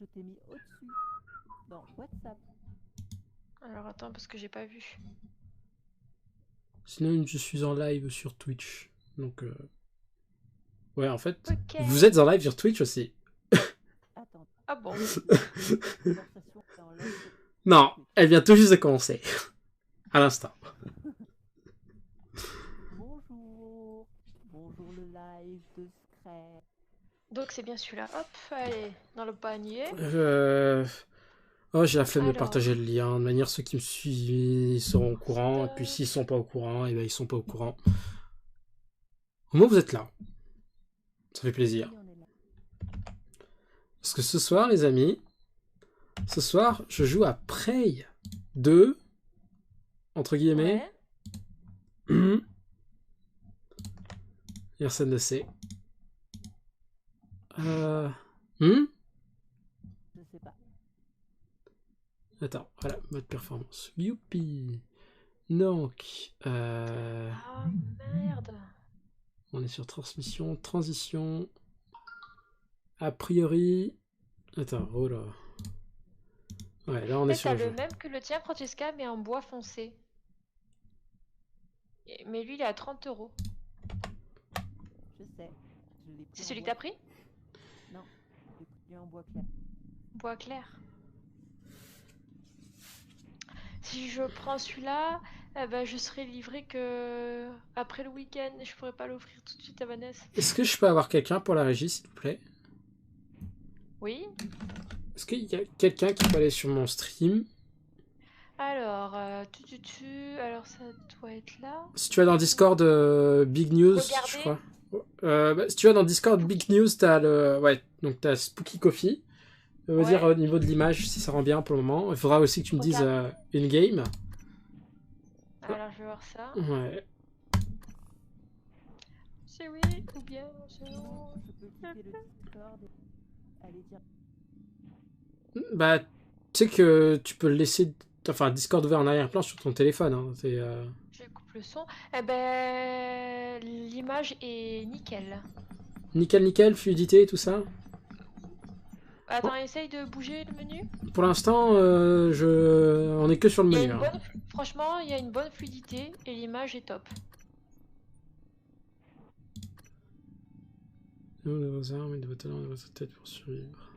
je t'ai mis au-dessus, dans WhatsApp. Alors attends, parce que j'ai pas vu. Sinon, je suis en live sur Twitch. Donc, ouais, en fait, Ok. vous êtes en live sur Twitch aussi. Attends, Ah bon. conversation est en live. Non, elle vient tout juste de commencer. À l'instant. Bonjour. Bonjour le live de Scrap. Donc c'est bien celui-là. Hop, allez, dans le panier. Oh, j'ai la flemme de Alors. partager le lien. De manière, ceux qui me suivent ils seront au courant. Et puis, Stop. s'ils sont pas au courant, et ben, ils sont pas au courant. Au moins, vous êtes là. Ça fait plaisir. Oui, on est là. Parce que ce soir, les amis, ce soir, je joue à Prey 2, entre guillemets. Ouais. Personne ne sait. Je sais pas. Attends, voilà, mode performance. Youpi. Donc, Ah merde. on est sur transmission, transition. A priori... Attends, oh là. Ouais, là on est Et sur t'as le le jeu. même que le tien, Francesca, mais en bois foncé. Mais lui, il est à 30 €. Je sais. Je l'ai pris C'est en celui que bois. t'as pris? Non, je l'ai pris en bois clair. Bois clair. Si je prends celui-là, eh ben, je serai livré que après le week-end et je pourrais pas l'offrir tout de suite à Vanessa. Est-ce que je peux avoir quelqu'un pour la régie, s'il vous plaît? Oui. Est-ce qu'il y a quelqu'un qui peut aller sur mon stream? Alors, alors ça doit être là. Si tu vas dans Discord Big News, je Regardez. crois. Si tu vas dans Discord Big News, t'as le... Ouais, donc t'as Spooky Coffee. Ça veut dire au niveau de l'image si ça rend bien pour le moment. Il faudra aussi que tu me dises in-game. Alors, je vais voir ça. Ouais. C'est oui ou bien c'est non. Je peux quitter le Discord et aller dire. Bah, tu sais que tu peux le laisser... Enfin, Discord ouvert en arrière-plan sur ton téléphone. Hein. Je coupe le son. Eh ben, l'image est nickel. Nickel, nickel, fluidité, tout ça. Attends, essaye de bouger le menu. Pour l'instant, on est que sur le menu. Hein. Franchement, il y a une bonne fluidité et l'image est top. De vos armes et de vos talents, de votre tête pour survivre.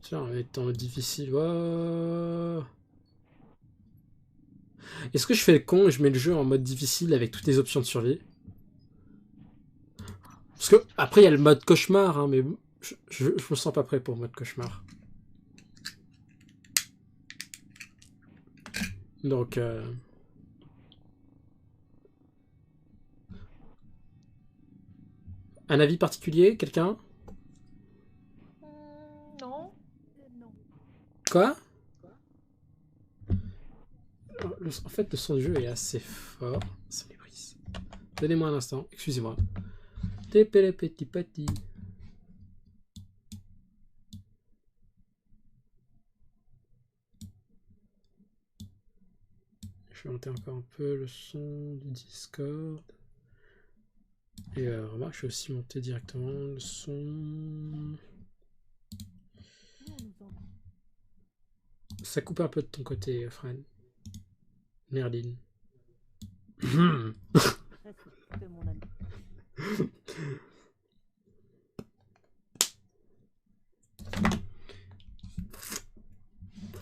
Tiens, on est en mode difficile. Oh. Est-ce que je fais le con et je mets le jeu en mode difficile avec toutes les options de survie? Parce que après il y a le mode cauchemar, hein, mais je me sens pas prêt pour le mode cauchemar. Donc un avis particulier, quelqu'un? Non. Non. Quoi? En fait, le son du jeu est assez fort. Ça méprise. Donnez-moi un instant, excusez-moi. Tépélé petit petit. Je vais monter encore un peu le son du Discord. Et remarque, je vais aussi monter directement le son. Ça coupe un peu de ton côté, Fran. Merlin. C'est mon ami.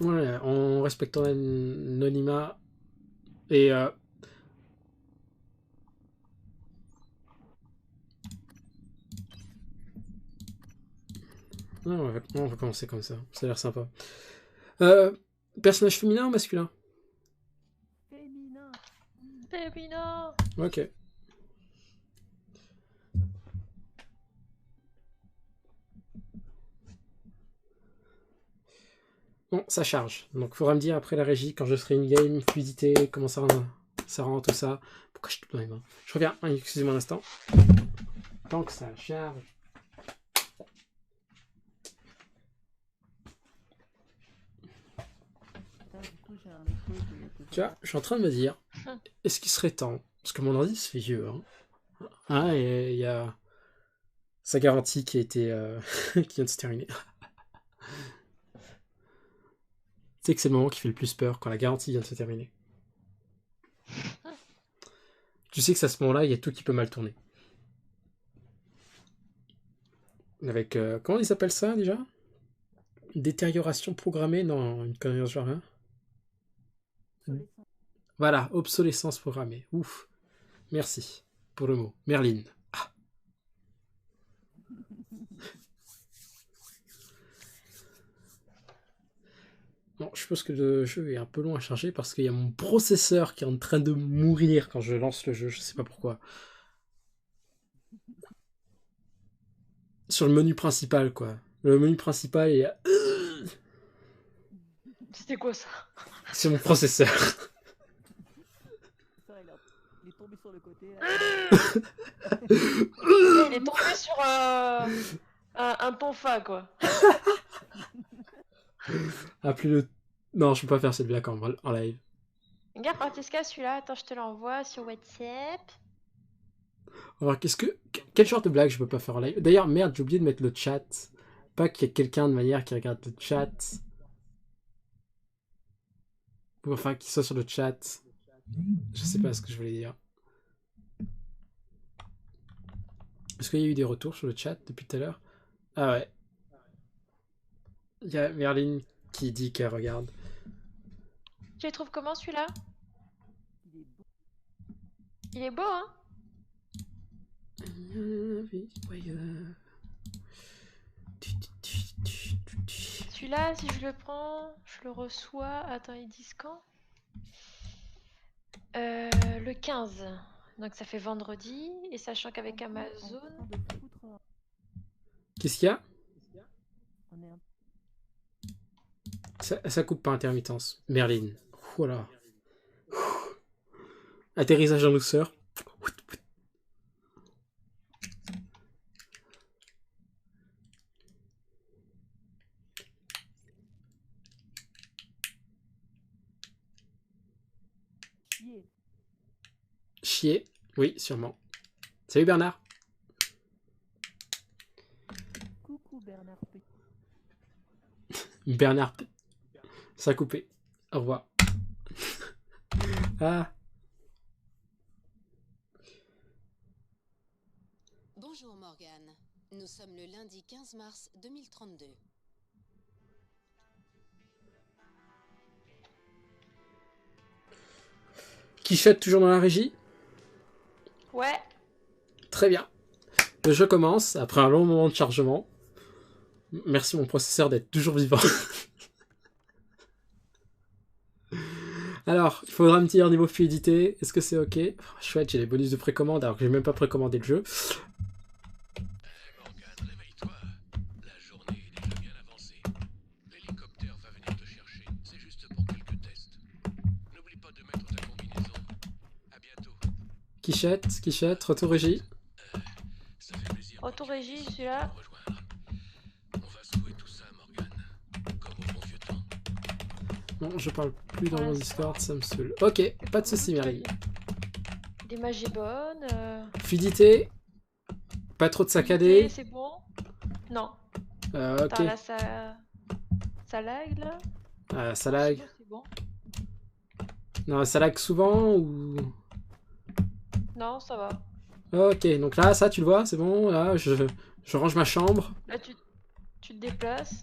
Voilà, en respectant l'anonymat et non, on va commencer comme ça. Ça a l'air sympa. Personnage féminin ou masculin? Féminin. Féminin. Ok. Bon, ça charge. Donc, il faudra me dire après la régie, quand je serai in-game, fluidité, comment ça rend tout ça. Pourquoi je te donne? Je reviens. Excusez-moi un instant. Tant que ça charge. Tu vois, je suis en train de me dire, est-ce qu'il serait temps? Parce que mon ordi se fait vieux. Hein, et il y a sa garantie qui a été qui vient de se terminer. sais que c'est le moment qui fait le plus peur quand la garantie vient de se terminer. Tu sais que c'est à ce moment-là, il y a tout qui peut mal tourner. Avec, comment ils appellent ça déjà? Détérioration programmée? Non, une connerie dans ce genre, hein. Voilà, obsolescence programmée. Ouf. Merci pour le mot. Merlin. Ah. Bon, je pense que le jeu est un peu long à charger parce qu'il y a mon processeur qui est en train de mourir quand je lance le jeu. Je sais pas pourquoi. Sur le menu principal, quoi. Le menu principal, il y a... C'était quoi ça? C'est mon processeur. Il est tombé sur le côté. Il est tombé sur un tonfa, quoi. Appelez-le... Non, je peux pas faire cette blague en live. Regarde, Francisca, celui-là, attends, je te l'envoie sur WhatsApp. Alors, quel genre de blague je peux pas faire en live? D'ailleurs, merde, j'ai oublié de mettre le chat. Pas qu'il y ait quelqu'un de manière qui regarde le chat. Ou enfin, qui soit sur le chat. Je sais pas ce que je voulais dire. Est-ce qu'il y a eu des retours sur le chat depuis tout à l'heure? Ah ouais. Il y a Merlin qui dit qu'elle regarde. Tu les trouves comment, celui-là? Il est beau. Il est beau, hein? Celui-là, si je le prends, je le reçois. Attends, ils disent quand? Le 15. Donc ça fait vendredi. Et sachant qu'avec Amazon... Qu'est-ce qu'il y a? On est un... Ça coupe par intermittence. Merlin. Voilà. Atterrissage en douceur. Chier. Oui, sûrement. Salut Bernard. Coucou Bernard Petit. Bernard. Ça a coupé. Au revoir. Ah. Bonjour Morgane. Nous sommes le lundi 15 mars 2032. Quichotte toujours dans la régie? Ouais. Très bien. Le jeu commence après un long moment de chargement. Merci mon processeur d'être toujours vivant. Alors, il faudra me dire niveau fluidité. Est-ce que c'est ok? Chouette, j'ai les bonus de précommande alors que j'ai même pas précommandé le jeu. Morgane, réveille-toi. La journée est déjà bien avancée. L'hélicoptère va venir te chercher. C'est juste pour quelques tests. N'oublie pas de mettre ta combinaison. À bientôt. Quichotte, retour régie. Ça fait plaisir. Retour régie, celui-là. On va secouer tout ça, Morgane. Comme au bon vieux temps. Non, je parle plus dans Pour mon l'instant. Discord, ça me saoule. Ok, pas de soucis, Merlin. L'image est bonne. Fluidité. Pas trop de saccadé. C'est bon? Non. Ok. Attends, là, ça lag, là. Ça lag. C'est bon. Non, ça lag souvent ou... Non, ça va. Ok, donc là, ça, tu le vois, c'est bon. Là, je range ma chambre. Là, tu te déplaces.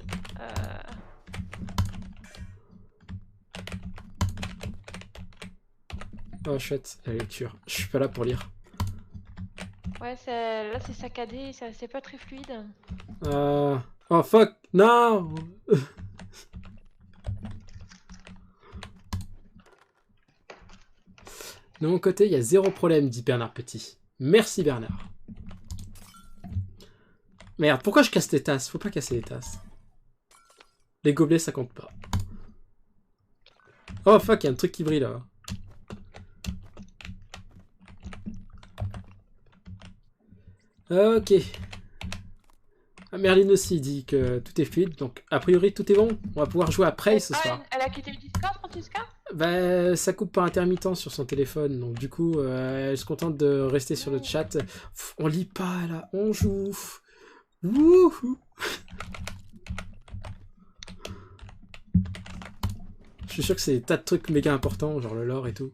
Oh, chouette, la lecture. Je suis pas là pour lire. Ouais, là, c'est saccadé. C'est pas très fluide. Oh, fuck. Non. De mon côté, il y a zéro problème, dit Bernard Petit. Merci, Bernard. Merde, pourquoi je casse les tasses? Faut pas casser les tasses. Les gobelets, ça compte pas. Oh, fuck, il y a un truc qui brille, là. Ok. Merlin aussi dit que tout est fluide, donc a priori tout est bon. On va pouvoir jouer après ce soir. Elle a quitté le Discord, Francisca? Bah, ça coupe par intermittence sur son téléphone, donc du coup, elle se contente de rester sur le chat. Pff, on lit pas là, on joue. Wouhou. suis sûr que c'est des tas de trucs méga importants, genre le lore et tout.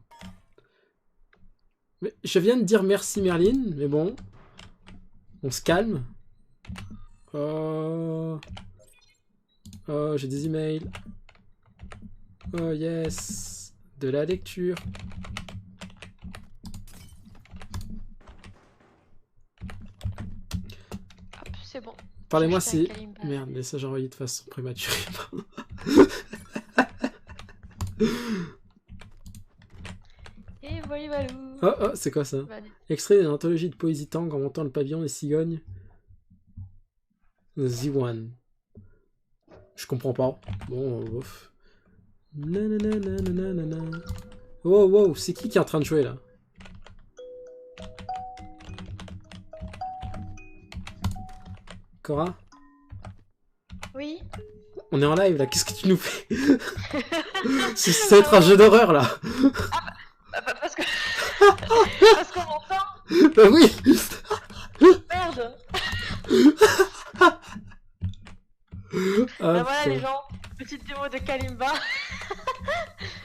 Mais je viens de dire merci Merlin, mais bon. On se calme. Oh, j'ai des emails. Oh yes. De la lecture. Hop, c'est bon. Parlez-moi Putain, si... Kalimba. Merde, message envoyé de façon prématurée. Et voilà, valou. Oh, c'est quoi ça? Bah, Extrait d'une anthologie de poésie tang en montant le pavillon des cigognes. The One. Je comprends pas. Bon, ouf. Nananananana. Wow, wow, c'est qui est en train de jouer là? Cora? Oui. On est en live là, qu'est-ce que tu nous fais? Ça va être un jeu d'horreur là! Parce que. Parce qu'on m'entend. Bah oui! Merde. Ah, Bah voilà putain. les gens. Petite démo de Kalimba.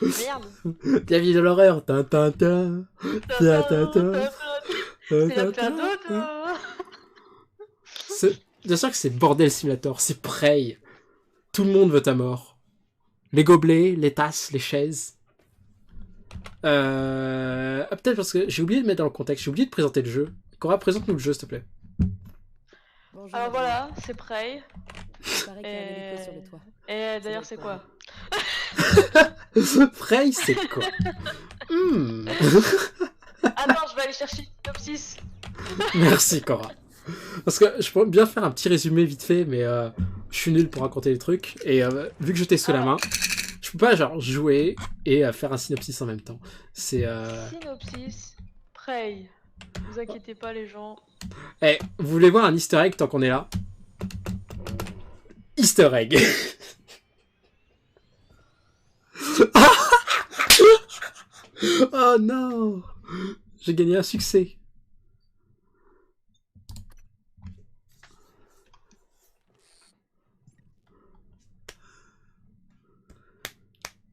Merde. Bienvenue dans l'horreur! Tintin! C'est la plein d'autres. Bien sûr que c'est Bordel Simulator, c'est Prey. Tout le monde veut ta mort. Les gobelets, les tasses, les chaises. Peut-être parce que j'ai oublié de mettre dans le contexte, j'ai oublié de présenter le jeu. Cora, présente-nous le jeu, s'il te plaît. Bonjour, Alors madame. voilà, c'est Prey. Il paraît qu'il y a un hélico sur le toit. Et d'ailleurs, c'est quoi? Prey, c'est quoi? Attends, je vais aller chercher le synopsis. Merci, Cora. Parce que je pourrais bien faire un petit résumé vite fait, mais je suis nul pour raconter les trucs. Et vu que je t'ai sous la main, je peux pas genre jouer et faire un synopsis en même temps. C'est... Synopsis. Prey. Vous inquiétez pas les gens. Eh, vous voulez voir un easter egg tant qu'on est là? Easter egg. Oh non! J'ai gagné un succès.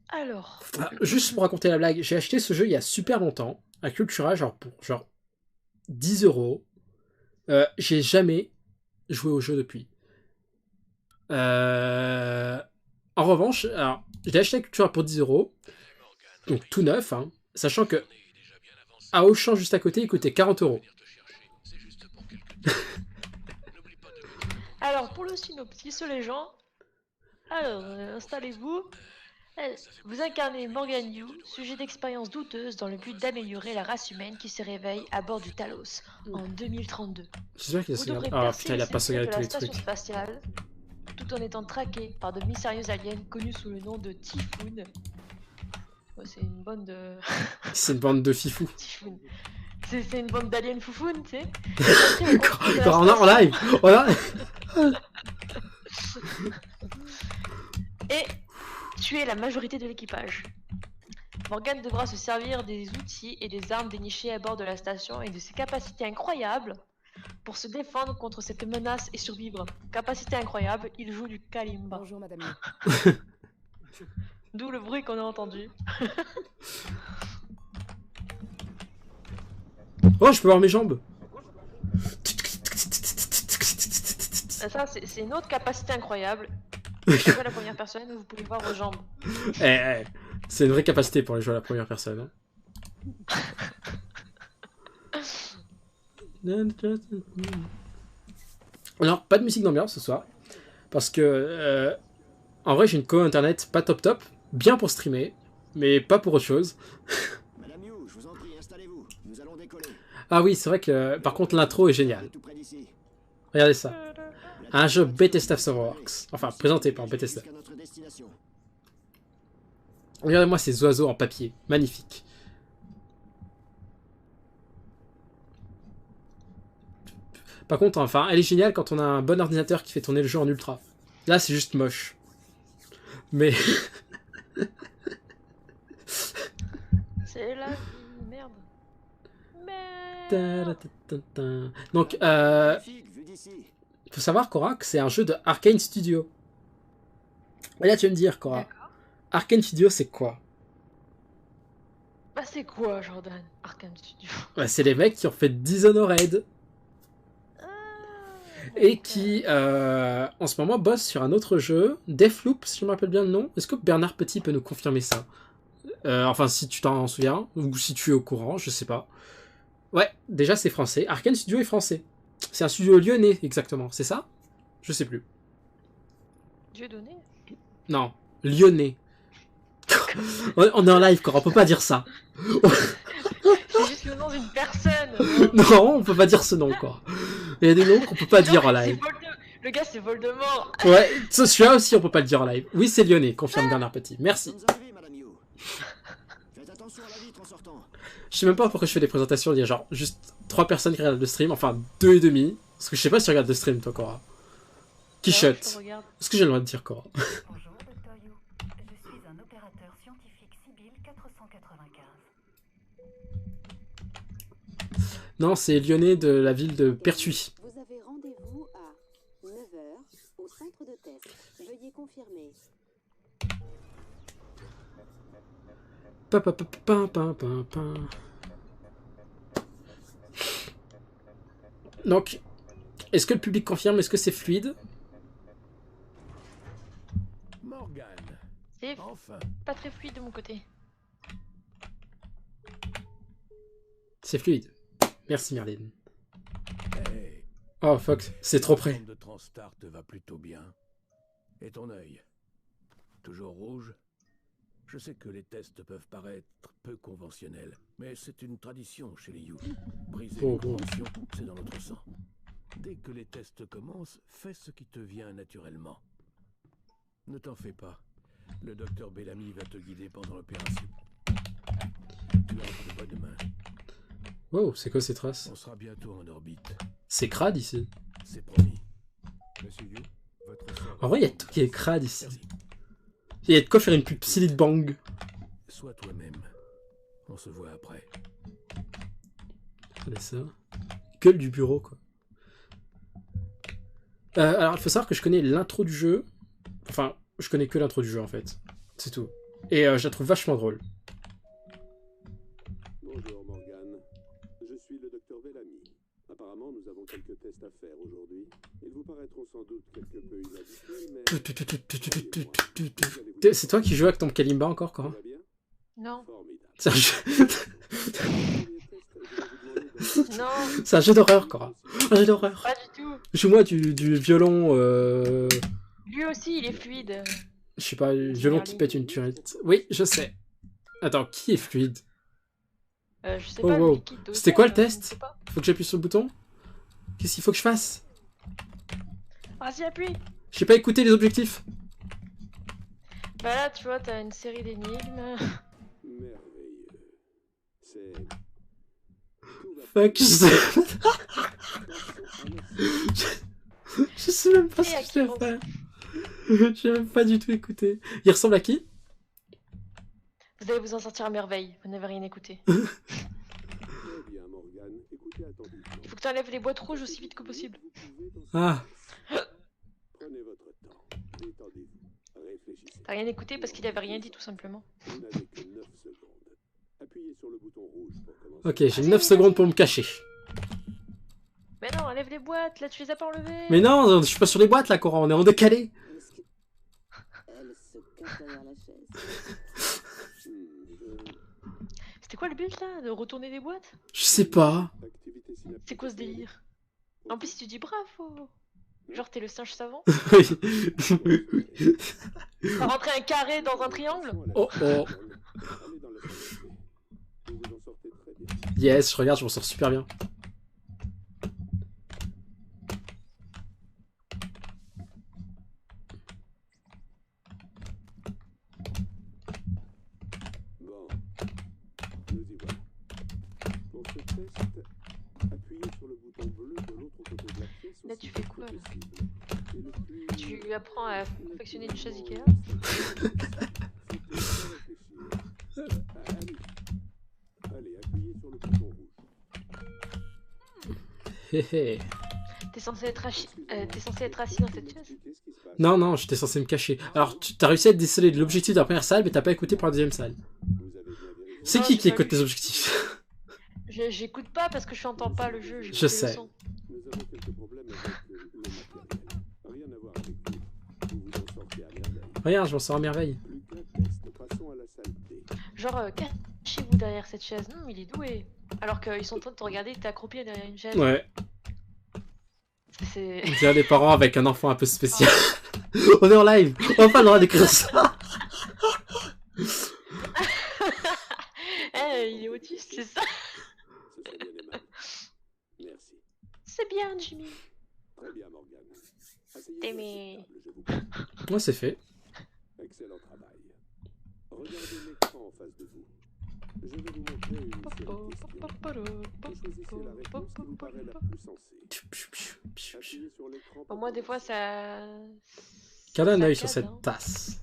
Alors. Ah, juste pour raconter la blague, j'ai acheté ce jeu il y a super longtemps à Cultura, genre pour genre 10 €. J'ai jamais joué au jeu depuis. En revanche, alors, je l'ai acheté à Cultura pour 10 €, donc tout neuf, hein, sachant que à Auchan juste à côté, il coûtait 40 €. Alors, pour le synopsis, les gens. Alors, installez-vous. Vous incarnez Morgan Yu, sujet d'expériences douteuses dans le but d'améliorer la race humaine qui se réveille à bord du Talos en 2032. J'espère qu'il a Vous sauvegardé. devrez Ah percer putain, il a les pas secrets sauvegardé de tous la les station trucs. spatiale, tout en étant traqué par de mystérieux aliens connus sous le nom de Typhoon. Oh, c'est une bande de... C'est une bande de fifous. Typhoon. C'est une bande d'aliens foufounes, tu sais. Quand on a en live, on a... Et tuer la majorité de l'équipage. Morgan devra se servir des outils et des armes dénichées à bord de la station et de ses capacités incroyables pour se défendre contre cette menace et survivre. Capacité incroyable, il joue du kalimba. Bonjour, madame. D'où le bruit qu'on a entendu. Oh, je peux voir mes jambes. Ça, c'est une autre capacité incroyable. Jouer à la première personne, vous pouvez voir vos jambes. C'est une vraie capacité pour les jouer à la première personne. Hein. Alors, pas de musique d'ambiance ce soir. Parce que, en vrai, j'ai une co internet pas top top. Bien pour streamer, mais pas pour autre chose. Madame Yu, je vous en prie, installez-vous. Nous allons décoller. Ah oui, c'est vrai que, par contre, l'intro est géniale. Tout près d'ici. Regardez ça. Un jeu Bethesda Softworks. Enfin, présenté par Bethesda. Jusqu'à notre destination. Regardez-moi ces oiseaux en papier. Magnifique. Par contre, enfin, elle est géniale quand on a un bon ordinateur qui fait tourner le jeu en ultra. Là, c'est juste moche. Mais... C'est la vie, merde. Donc, Magnifique, vue d'ici. faut savoir, Cora, que c'est un jeu de Arkane Studio. Et là, tu vas me dire, Cora, Arkane Studio, c'est quoi? Bah c'est quoi, Jordan? Arkane Studio. Bah, c'est les mecs qui ont fait Dishonored et qui, en ce moment, bossent sur un autre jeu, Deathloop, si je me rappelle bien le nom. Est-ce que Bernard Petit peut nous confirmer ça? Enfin, si tu t'en souviens, ou si tu es au courant, je sais pas. Ouais, déjà c'est français. Arkane Studio est français. C'est un studio lyonnais, exactement. C'est ça? Je sais plus. Dieu donné. Non, lyonnais. On est en live, Cora, on peut pas dire ça. C'est juste le nom d'une personne. Non, on peut pas dire ce nom, quoi. Il y a des noms qu'on peut pas dire en C'est live. Le gars, c'est Voldemort. Ouais, celui-là aussi, on peut pas le dire en live. Oui, c'est lyonnais, confirme Bernard Petit. Merci. Bonnes arrivées, Madame Yu. Faites attention à la vitre en sortant. Je sais même pas pourquoi je fais des présentations, il y a genre juste 3 personnes qui regardent le stream, enfin 2 et demi. Parce que je sais pas si tu regardes le stream, toi, Cora. Qui Ouais, shut? je te regarde. Est-ce que j'ai le droit de dire, Cora? Bonjour, Dr. Yu. Je suis un opérateur scientifique civil 495. Non, c'est lyonnais de la ville de Pertuis. Vous avez rendez-vous à 9h au centre de test. Veuillez confirmer. Pa, pa, pa, pa, pa, pa, pa. Donc, est-ce que le public confirme? Est-ce que c'est fluide? Morgane, C'est enfin. pas très fluide de mon côté. C'est fluide. Merci, Merlin. Hey, Oh, fuck, c'est trop près. de Transstar te va plutôt bien. Et ton œil? Toujours rouge? Je sais que les tests peuvent paraître peu conventionnels, mais c'est une tradition chez les You. Briser Oh, les oh. conventions, c'est dans notre sang. Dès que les tests commencent, fais ce qui te vient naturellement. Ne t'en fais pas. Le docteur Bellamy va te guider pendant l'opération. Tu as entre de bonnes mains. Wow, c'est quoi ces traces? On sera bientôt en orbite. C'est crade ici. C'est promis. Monsieur Yu, votre sœur... En vrai, il y a tout qui est crade ici. Il y a de quoi faire une pub Silly Bang. Sois toi-même. On se voit après. Regardez ça. Gueule du bureau, quoi. Alors, il faut savoir que je connais l'intro du jeu. Enfin, je connais que l'intro du jeu, en fait. C'est tout. Et je la trouve vachement drôle. Bonjour Morgane, je suis le docteur Bellamy. Apparemment, nous avons quelques tests à faire aujourd'hui. Ils vous paraîtront sans doute quelque peu inhabituels, mais... C'est toi qui joues avec ton Kalimba encore, Tout quoi? va bien? Non. Formidable. C'est un jeu, Non, c'est un jeu d'horreur, quoi. Un jeu d'horreur. pas du tout. Joue-moi du violon, Lui aussi, il est fluide. je sais pas, violon qui pète une turette. Oui, je sais. Attends, qui est fluide? Je sais Oh, pas, wow. le liquide d'océan, C'était quoi le je test? sais pas. Faut que j'appuie sur le bouton? Qu'est-ce qu'il faut que je fasse? Vas-y, appuie. J'ai pas écouté les objectifs. Bah là, tu vois, t'as une série d'énigmes. Merveilleux. C'est... Tout va Fuck, je sais... je sais même pas Et ce à que je qui vais on- faire. J'ai même pas du tout écouté. Il ressemble à qui? Vous allez vous en sortir à merveille, vous n'avez rien écouté. très bien, Morgane. Écoutez attentivement. Il faut que tu enlèves les boîtes rouges aussi vite que possible. Vous pouvez danser. Ah, Prenez votre temps. Détendez-vous. Réfléchissez. T'as rien écouté parce qu'il avait rien dit tout simplement. Vous n'avez que 9 secondes. Appuyez sur le bouton rouge pour commencer. ok, j'ai 9 secondes pour me cacher. Mais non, enlève les boîtes, là tu les as pas enlevées. Mais non, je suis pas sur les boîtes là, Cora, on est en décalé. Elle se cache derrière la chaise. C'était quoi le but là? De retourner les boîtes? Je sais pas. Activité synaptique. C'est quoi ce délire? En plus, tu dis bravo. Genre, t'es le singe savant. Oui. T'as rentré un carré dans un triangle? Oh, oh. Allez dans la salle. Vous vous en sortez très bien. Yes, je regarde, je m'en sors super bien. Bon, nous y voilà. Pour ce test, appuyez sur le bouton bleu de l'autre côté de la pièce. Là, tu aussi fais vite quoi, que là possible. Et le plus... Tu apprends à confectionner une chaise Ikea? Allez, appuyez sur le bouton rouge. Hé hé. T'es censé être assis dans cette chaise? Expliquez ce qui se passe. Non, non, j'étais censé me cacher. Alors, tu as réussi à te déceler de l'objectif de la première salle, mais t'as pas écouté pour la deuxième salle. Vous avez bien vérifié. C'est Non, qui j'ai pas écoute vu. les objectifs? J'écoute pas parce que je n'entends pas le jeu. j'écoute Je le sais. son. Nous avons quelques problèmes avec le matériel. Rien à voir avec vous. Vous vous en sortez à merveille. Regarde, je m'en sors à merveille. Plus qu'un test. Passons à la salle D. Genre, cachez-vous derrière cette chaise. Non, il est doué. Alors qu'ils sont en train de te regarder, t'es accroupi derrière une chaise. Ouais. C'est. On dirait des parents avec un enfant un peu spécial. On est en live. On n'a pas le droit d'écrire ça. Eh, il est autiste, c'est ça. Ce serait bien aimable. Merci. C'est bien, Jimmy. Très bien, Morgane. Asseyez-vous T'es à mes- cette table, je vous prie. Moi, c'est fait. Excellent travail. Regardez l'écran en face de vous. Je vais vous montrer une série de questions. Vous choisissez la réponse qui vous paraît la plus sensée. Appuyez sur l'écran. Bon, moi, des fois, ça. Gardez un ça œil sur case, cette hein. tasse.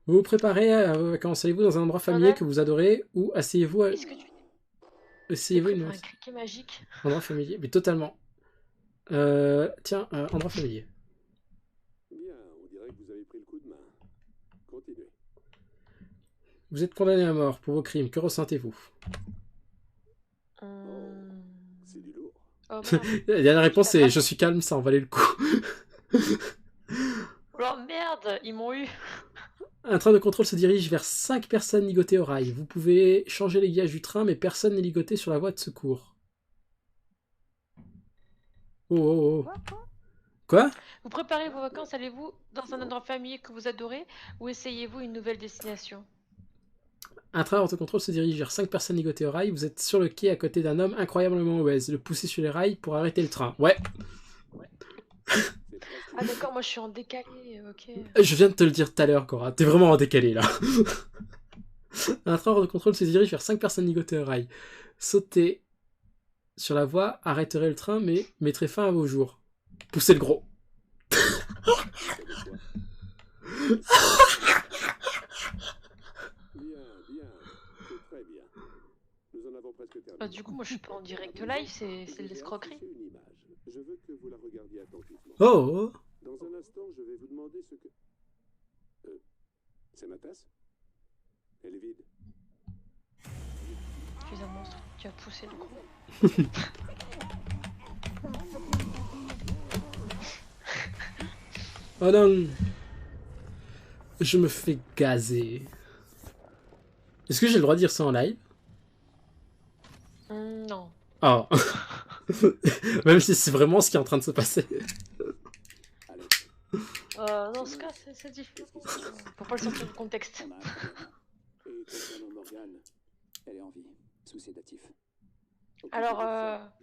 Vous vous préparez à vos vacances. Allez-vous dans un endroit familier que vous adorez ou asseyez-vous à... Qu'est-ce que tu Essayez-vous fais une... pour un criquet magique? endroit familier. Mais totalement. Tiens, endroit familier. Bien, on dirait que vous avez pris le coup de main. Continuez. Vous êtes condamné à mort pour vos crimes. Que ressentez-vous? C'est du lourd. Oh merde. La dernière réponse c'est je suis calme, ça en valait le coup. Oh merde, ils m'ont eu. Un train de contrôle se dirige vers 5 personnes ligotées au rail. Vous pouvez changer les guillages du train, mais personne n'est ligoté sur la voie de secours. Oh oh oh. Quoi? Vous préparez vos vacances, allez-vous dans un endroit familier que vous adorez ou essayez-vous une nouvelle destination? Un train de contrôle se dirige vers 5 personnes ligotées au rail. Vous êtes sur le quai à côté d'un homme incroyablement obèse. Le poussez sur les rails pour arrêter le train. Ouais, C'est presque Ah d'accord, moi je suis en décalé, ok. je viens de te le dire tout à l'heure, Cora. T'es vraiment en décalé là. Un train de contrôle se dirige vers 5 personnes ligotées au rail. Sautez sur la voie, arrêterez le train, mais mettrez fin à vos jours. Poussez le gros. bien, bien. C'est très bien. Nous en avons presque terminé. Bah, du coup, moi je suis pas en direct live, c'est de l'escroquerie. J'ai une image. Je veux que vous la regardiez attentivement. Oh, Dans un instant, je vais vous demander ce que... c'est ma tasse? Elle est vide. Tu es un monstre, tu as poussé le gros. oh non. Je me fais gazer. Est-ce que j'ai le droit de dire ça en live? Non. Oh. Même si c'est vraiment ce qui est en train de se passer. Allez, Dans ce cas, c'est différent. Faut pas le sortir du contexte. On a un problème. Et concernant Morgane, elle est en vie, sous sédatif. Alors,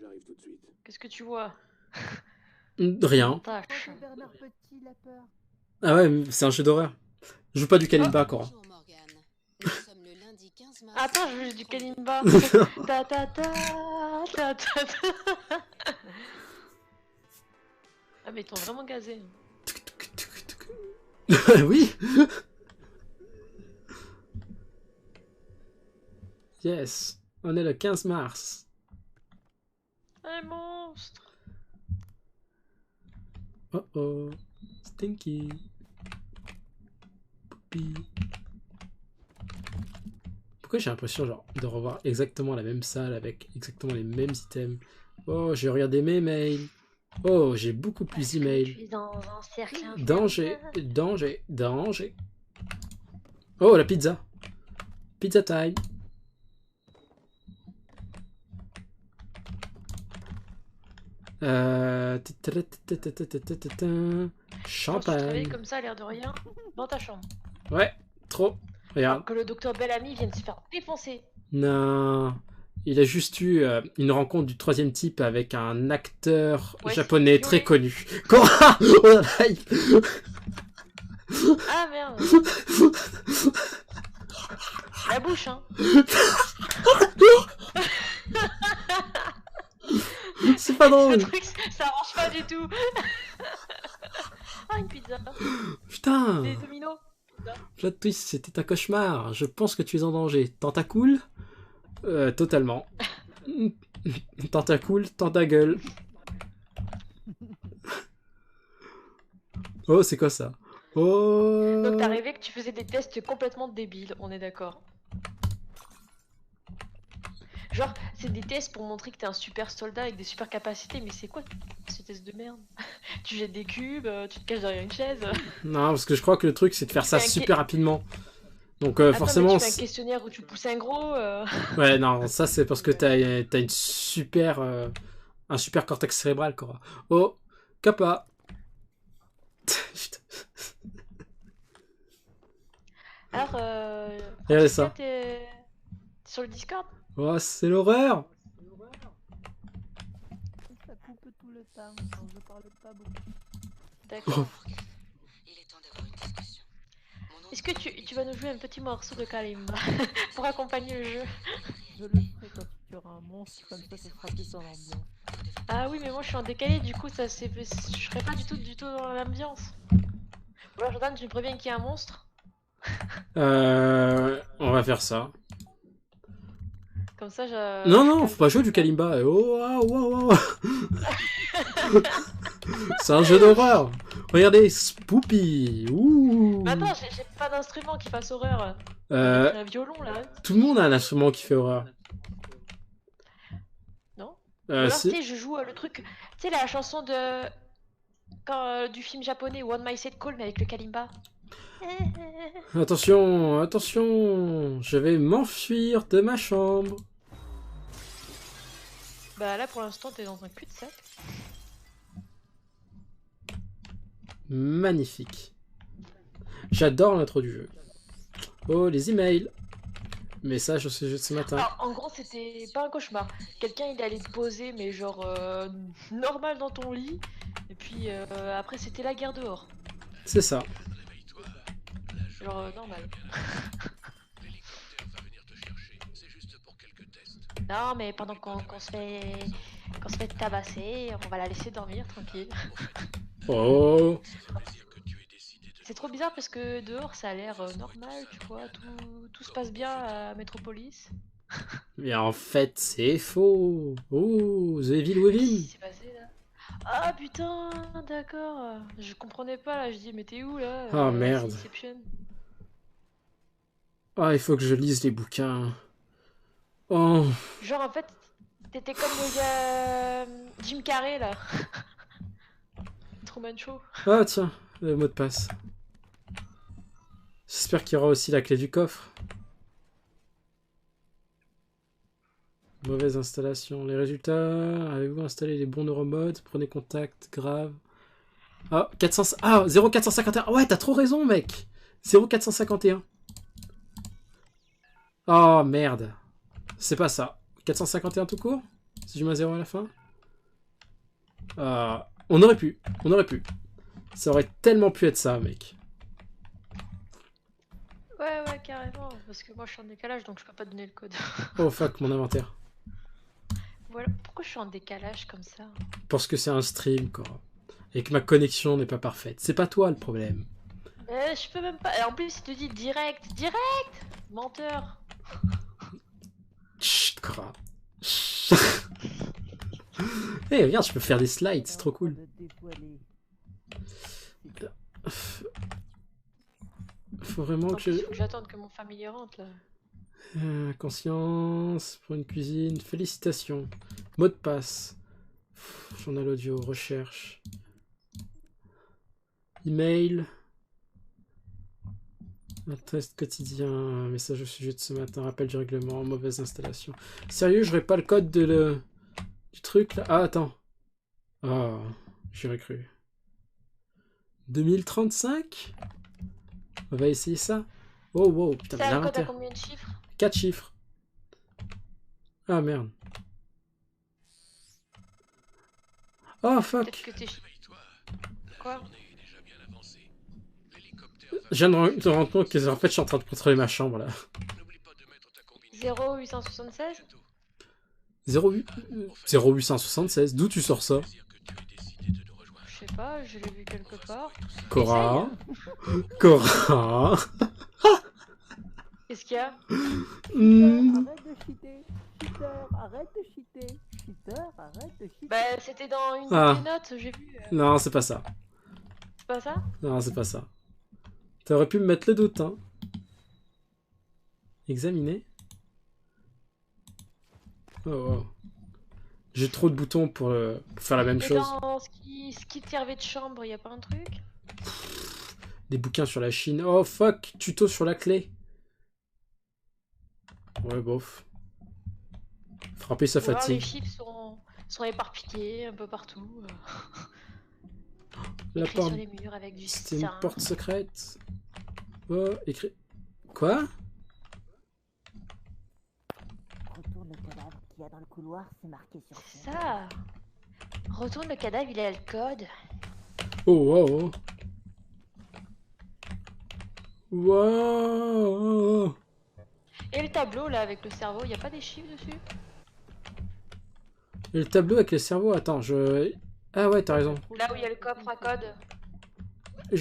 j'arrive tout de suite. qu'est-ce que tu vois? Rien. Tâche. Bernard Petit, la peur. Ah ouais, c'est un jeu d'horreur. Je joue pas du Kalimba, Cora. Bonjour Morgane. Nous sommes le lundi 15 mars. Attends, je veux juste du Kalimba. Ta ta ta ta ta ta. Ah mais ils t'ont vraiment gazé. Oui. Yes. On est le 15 mars. Un monstre. Oh oh. Stinky. Poupie. Pourquoi j'ai l'impression genre de revoir exactement la même salle avec exactement les mêmes items? Oh, j'ai regardé mes mails. Oh, j'ai beaucoup plus Tu d'emails. es dans un cercle infernal. Danger, danger, danger. Oh, la pizza. Pizza time. Tu travailles Champagne. comme ça, l'air de rien, dans ta chambre. Ouais, trop. Regarde. Que le docteur Bellamy vienne se faire défoncer. Non. Il a juste eu une rencontre du troisième type avec un acteur Ouais, japonais c'est très Fioré. connu. Cora, oh la live. Ah merde. La bouche, hein. C'est pas Ce drôle. truc, ça arrange pas du tout. Ah, une pizza. Putain. Des dominos. Plot twist, c'était un cauchemar. Je pense que tu es en danger. Tentacool? Totalement. Tentacool, tentagueule. Oh, c'est quoi ça? Oh. Donc t'as rêvé que tu faisais des tests complètement débiles, on est d'accord. Genre, c'est des tests pour montrer que t'es un super soldat avec des super capacités, mais c'est quoi ces tests de merde? Tu jettes des cubes, tu te caches derrière une chaise. Non, parce que je crois que le truc, c'est de faire ça C'est un super rapidement. Donc Attends, forcément... mais tu fais un questionnaire où tu pousses un gros. Ouais, non, ça c'est parce que t'as une super... un super cortex cérébral, Cora. Oh, Kappa. Putain. Alors, Regardez Francisca, ça. t'es sur le Discord? Oh, c'est l'horreur. Ça coupe tout le temps, donc je parle pas beaucoup. D'accord. Est-ce que tu vas nous jouer un petit morceau de Kalimba pour accompagner le jeu? Je le ferai quand tu auras un monstre, comme ça sera plus dans l'ambiance. Ah oui, mais moi je suis en décalé, du coup ça c'est, je serais pas du tout dans l'ambiance. Ou alors Jordan, tu me préviens qu'il y a un monstre? On va faire ça. Comme ça, Non, non, faut pas jouer du Kalimba. Oh, waouh, waouh, waouh. C'est un jeu d'horreur. Regardez, Spoopy. Ouh. Mais attends, j'ai pas d'instrument qui fasse horreur. J'ai un violon là. Tout le monde a un instrument qui fait horreur. Non? Ou alors, tu Si. sais, je joue le truc. Tu sais, la chanson de. Du film japonais One My Set Call, mais avec le Kalimba. Attention, attention. Je vais m'enfuir de ma chambre. Bah là, pour l'instant, t'es dans un cul-de-sac. Magnifique. J'adore l'intro du jeu. Oh, les emails. Message au sujet de ce matin. Alors, en gros, c'était pas un cauchemar. Quelqu'un, il allait te poser, mais genre normal dans ton lit. Et puis après, c'était la guerre dehors. C'est ça. Genre normal. Non, mais pendant qu'on se fait tabasser, on va la laisser dormir tranquille. Oh. C'est trop bizarre parce que dehors ça a l'air normal, tu vois, tout se passe bien à Metropolis. Mais en fait, c'est faux. Oh, The Evil Within. Qu'est-ce qui s'est passé là? Ah putain, d'accord. Je comprenais pas là, je dis mais t'es où là? Ah merde. Inception. Ah, il faut que je lise les bouquins. Oh. Genre en fait, t'étais comme Jim Carrey là. Truman Show. Ah tiens, le mot de passe. J'espère qu'il y aura aussi la clé du coffre. Mauvaise installation. Les résultats. Avez-vous installé les bons neuromodes? Prenez contact. Grave. Ah, 400... ah 0451. Ouais, t'as trop raison, mec. 0451. Oh, merde. C'est pas ça. 451 tout court? Si je mets un 0 à la fin? Ah, on aurait pu. On aurait pu. Ça aurait tellement pu être ça, mec. Ouais, carrément. Parce que moi je suis en décalage donc je peux pas donner le code. Oh fuck, mon inventaire. Voilà, pourquoi je suis en décalage comme ça? Parce que c'est un stream, quoi. Et que ma connexion n'est pas parfaite. C'est pas toi le problème. Je peux même pas. En plus, il te dit direct. Menteur. Chut, Cora. Eh, regarde, je peux faire des slides, c'est trop cool. Faut vraiment En que plus, faut que j'attende que mon familier rentre là. conscience pour une cuisine. Félicitations. Mot de passe. Journal audio, recherche. Email. Un test quotidien. Un message au sujet de ce matin. Rappel du règlement. Mauvaise installation. Sérieux, j'aurais pas le code du truc là. Ah, attends. Ah, j'aurais cru. 2035? On va essayer ça. Oh wow, putain, Ça a un code à l'inventaire. combien de chiffres? 4 chiffres. Ah merde. Oh fuck. Peut-être que t'es. Quoi? Je viens de rendre compte que en fait je suis en train de contrôler ma chambre là. 0876? 0876, d'où tu sors ça? Je sais pas, je l'ai vu quelque part. Cora. Cora. Qu'est-ce qu'il y a? Arrête de cheater. Cheater, arrête de cheater. Cheater, arrête de cheater. Bah, c'était dans une Ah. des notes, j'ai vu. Non, c'est pas ça. C'est pas ça? Non, c'est pas ça. T'aurais pu me mettre le doute, hein. Examiner. Oh, oh. J'ai trop de boutons pour faire la même Mais chose. dans ce qui te servait de chambre, y a pas un truc? Des bouquins sur la Chine. Oh fuck, tuto sur la clé. Ouais, bof. Frapper, ça Ou alors les fatigue. chiffres sont éparpillés un peu partout. La Écrits porte, sur les murs avec du c'était une sein. porte secrète. Oh, écrit. Quoi? Retourne le cadavre qu'il y a dans le couloir, c'est marqué sur C'est ça. Retourne le cadavre, il a le code. Oh, wow. Wow. Et le tableau là avec le cerveau, y a pas des chiffres dessus? Et le tableau avec le cerveau, attends, je... Ah ouais, t'as raison. Là où il y a le coffre à code.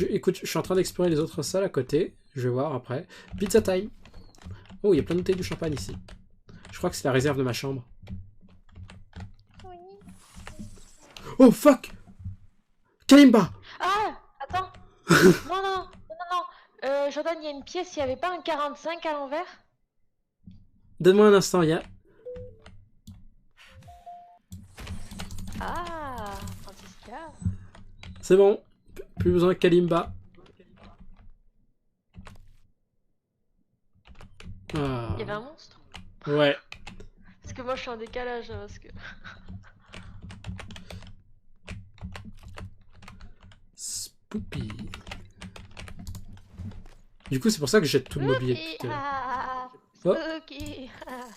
Écoute, je suis en train d'explorer les autres salles à côté. Je vais voir après. Pizza time. Oh, il y a plein de bouteilles de champagne ici. Je crois que c'est la réserve de ma chambre. Oui. Oh, fuck! Kalimba! Ah, attends. Non. Jordan, il y a une pièce, il n'y avait pas un 45 à l'envers? Donne-moi un instant, il y a... Ah, Francisca. C'est bon. Plus besoin de Kalimba. Ah. Il y avait un monstre? Ouais. Parce que moi je suis en décalage, parce que... Spoopy. Du coup, c'est pour ça que je jette tout le mobilier Spooky, tout à l'heure. ah, Oh. Spooky, ah.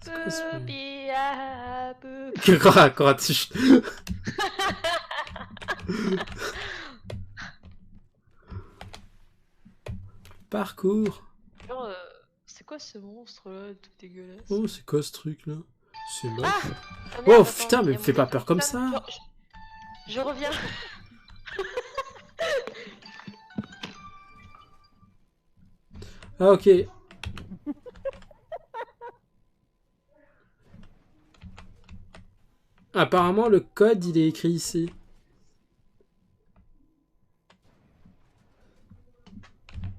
C'est quoi ce bruit? Spooky, ah, boop. Gratis. Parcours. Genre, c'est quoi ce monstre là, tout dégueulasse? Oh, c'est quoi ce truc là? C'est moche. Ah, Oh merde, putain, attends, mais il y me a fais mon pas peur comme téléphone. ça. Je reviens. Ah ok. Apparemment le code il est écrit ici.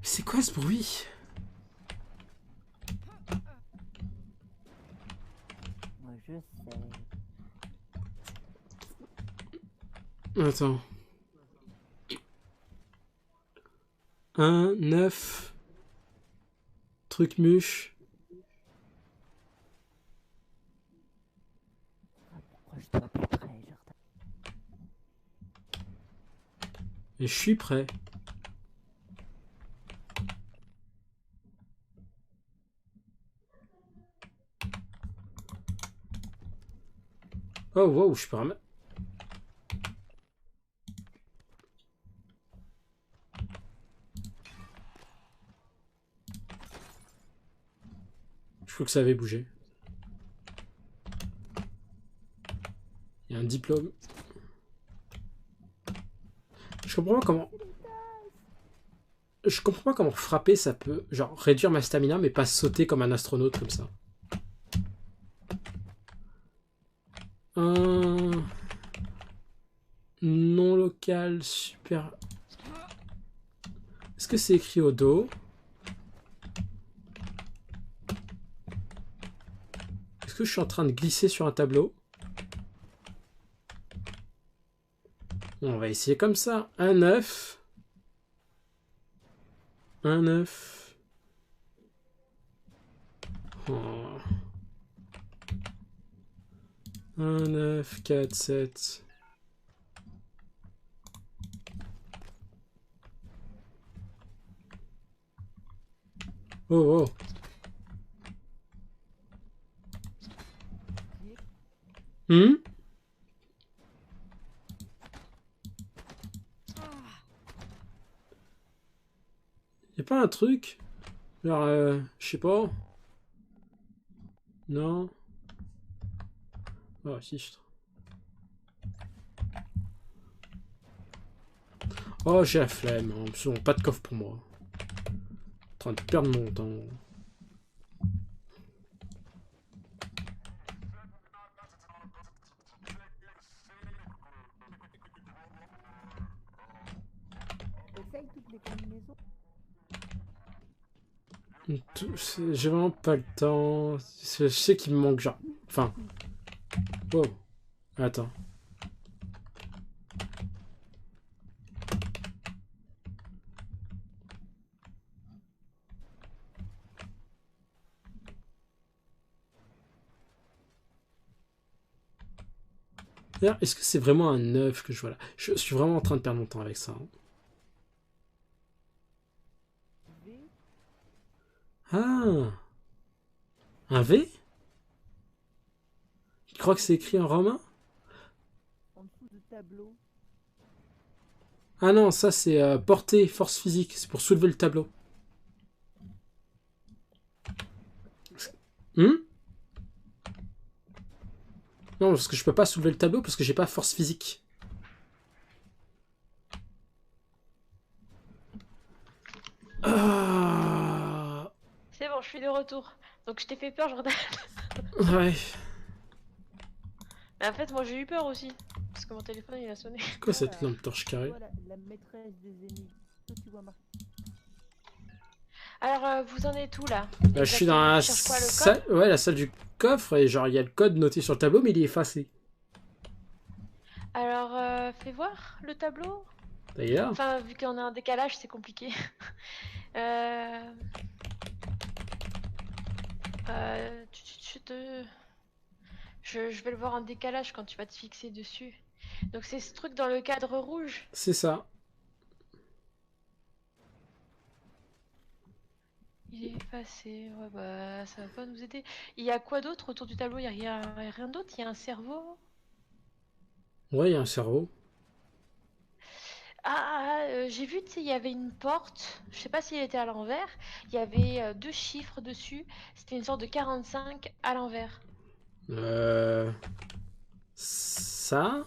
C'est quoi ce bruit? Moi je sais. Attends. 1, 9. Truc muche. Approche-toi plus près, Jordan. Et je suis prêt. Oh wow, je peux remettre. Je crois que ça avait bougé. Il y a un diplôme. Je comprends pas comment... Je comprends pas comment frapper ça peut... Genre réduire ma stamina mais pas sauter comme un astronaute comme ça. Non local, super... Est-ce que c'est écrit au dos? Est-ce que je suis en train de glisser sur un tableau? On va essayer comme ça. Un 9. Un 9. Oh. Un 9, 4, 7. Oh, oh. Hmm? Y'a pas un truc? Genre, je sais pas. Non. Oh, si, oh, j'ai la flemme. En plus, pas de coffre pour moi. En train de perdre mon temps. Essaye toutes les combinaisons. J'ai vraiment pas le temps. Je sais qu'il me manque genre. Enfin. Wow. Attends. D'ailleurs, est-ce que c'est vraiment un œuf que je vois là? Je suis vraiment en train de perdre mon temps avec ça. Hein. V, Ah! Un V? Tu crois que c'est écrit en romain? en dessous de tableau. Ah non, ça c'est portée, force physique. C'est pour soulever le tableau. Hmm? Non, parce que je peux pas soulever le tableau parce que j'ai pas force physique. Ah... C'est bon, je suis de retour. Donc je t'ai fait peur, Jordan. Ouais. Mais en fait, moi j'ai eu peur aussi. Parce que mon téléphone il a sonné. C'est quoi cette lampe torche carrée? Voilà, la maîtresse des énigmes. Toi, tu vois marqué. Alors, vous en êtes où là? Je suis dans la Tu cherches quoi, le salle, ouais, la salle du coffre et genre il y a le code noté sur le tableau mais il est effacé. Alors, fais voir le tableau. D'ailleurs, Enfin, vu qu'on est en décalage, c'est compliqué. euh... Je vais le voir en décalage quand tu vas te fixer dessus. Donc c'est ce truc dans le cadre rouge. c'est ça. Il est effacé. Ouais, bah ça va pas nous aider. Il y a quoi d'autre autour du tableau? Il y a rien d'autre? Il y a un cerveau? Ouais, il y a un cerveau. J'ai vu, tu sais, il y avait une porte. Je sais pas si elle était à l'envers. Il y avait deux chiffres dessus. C'était une sorte de 45 à l'envers. Ça?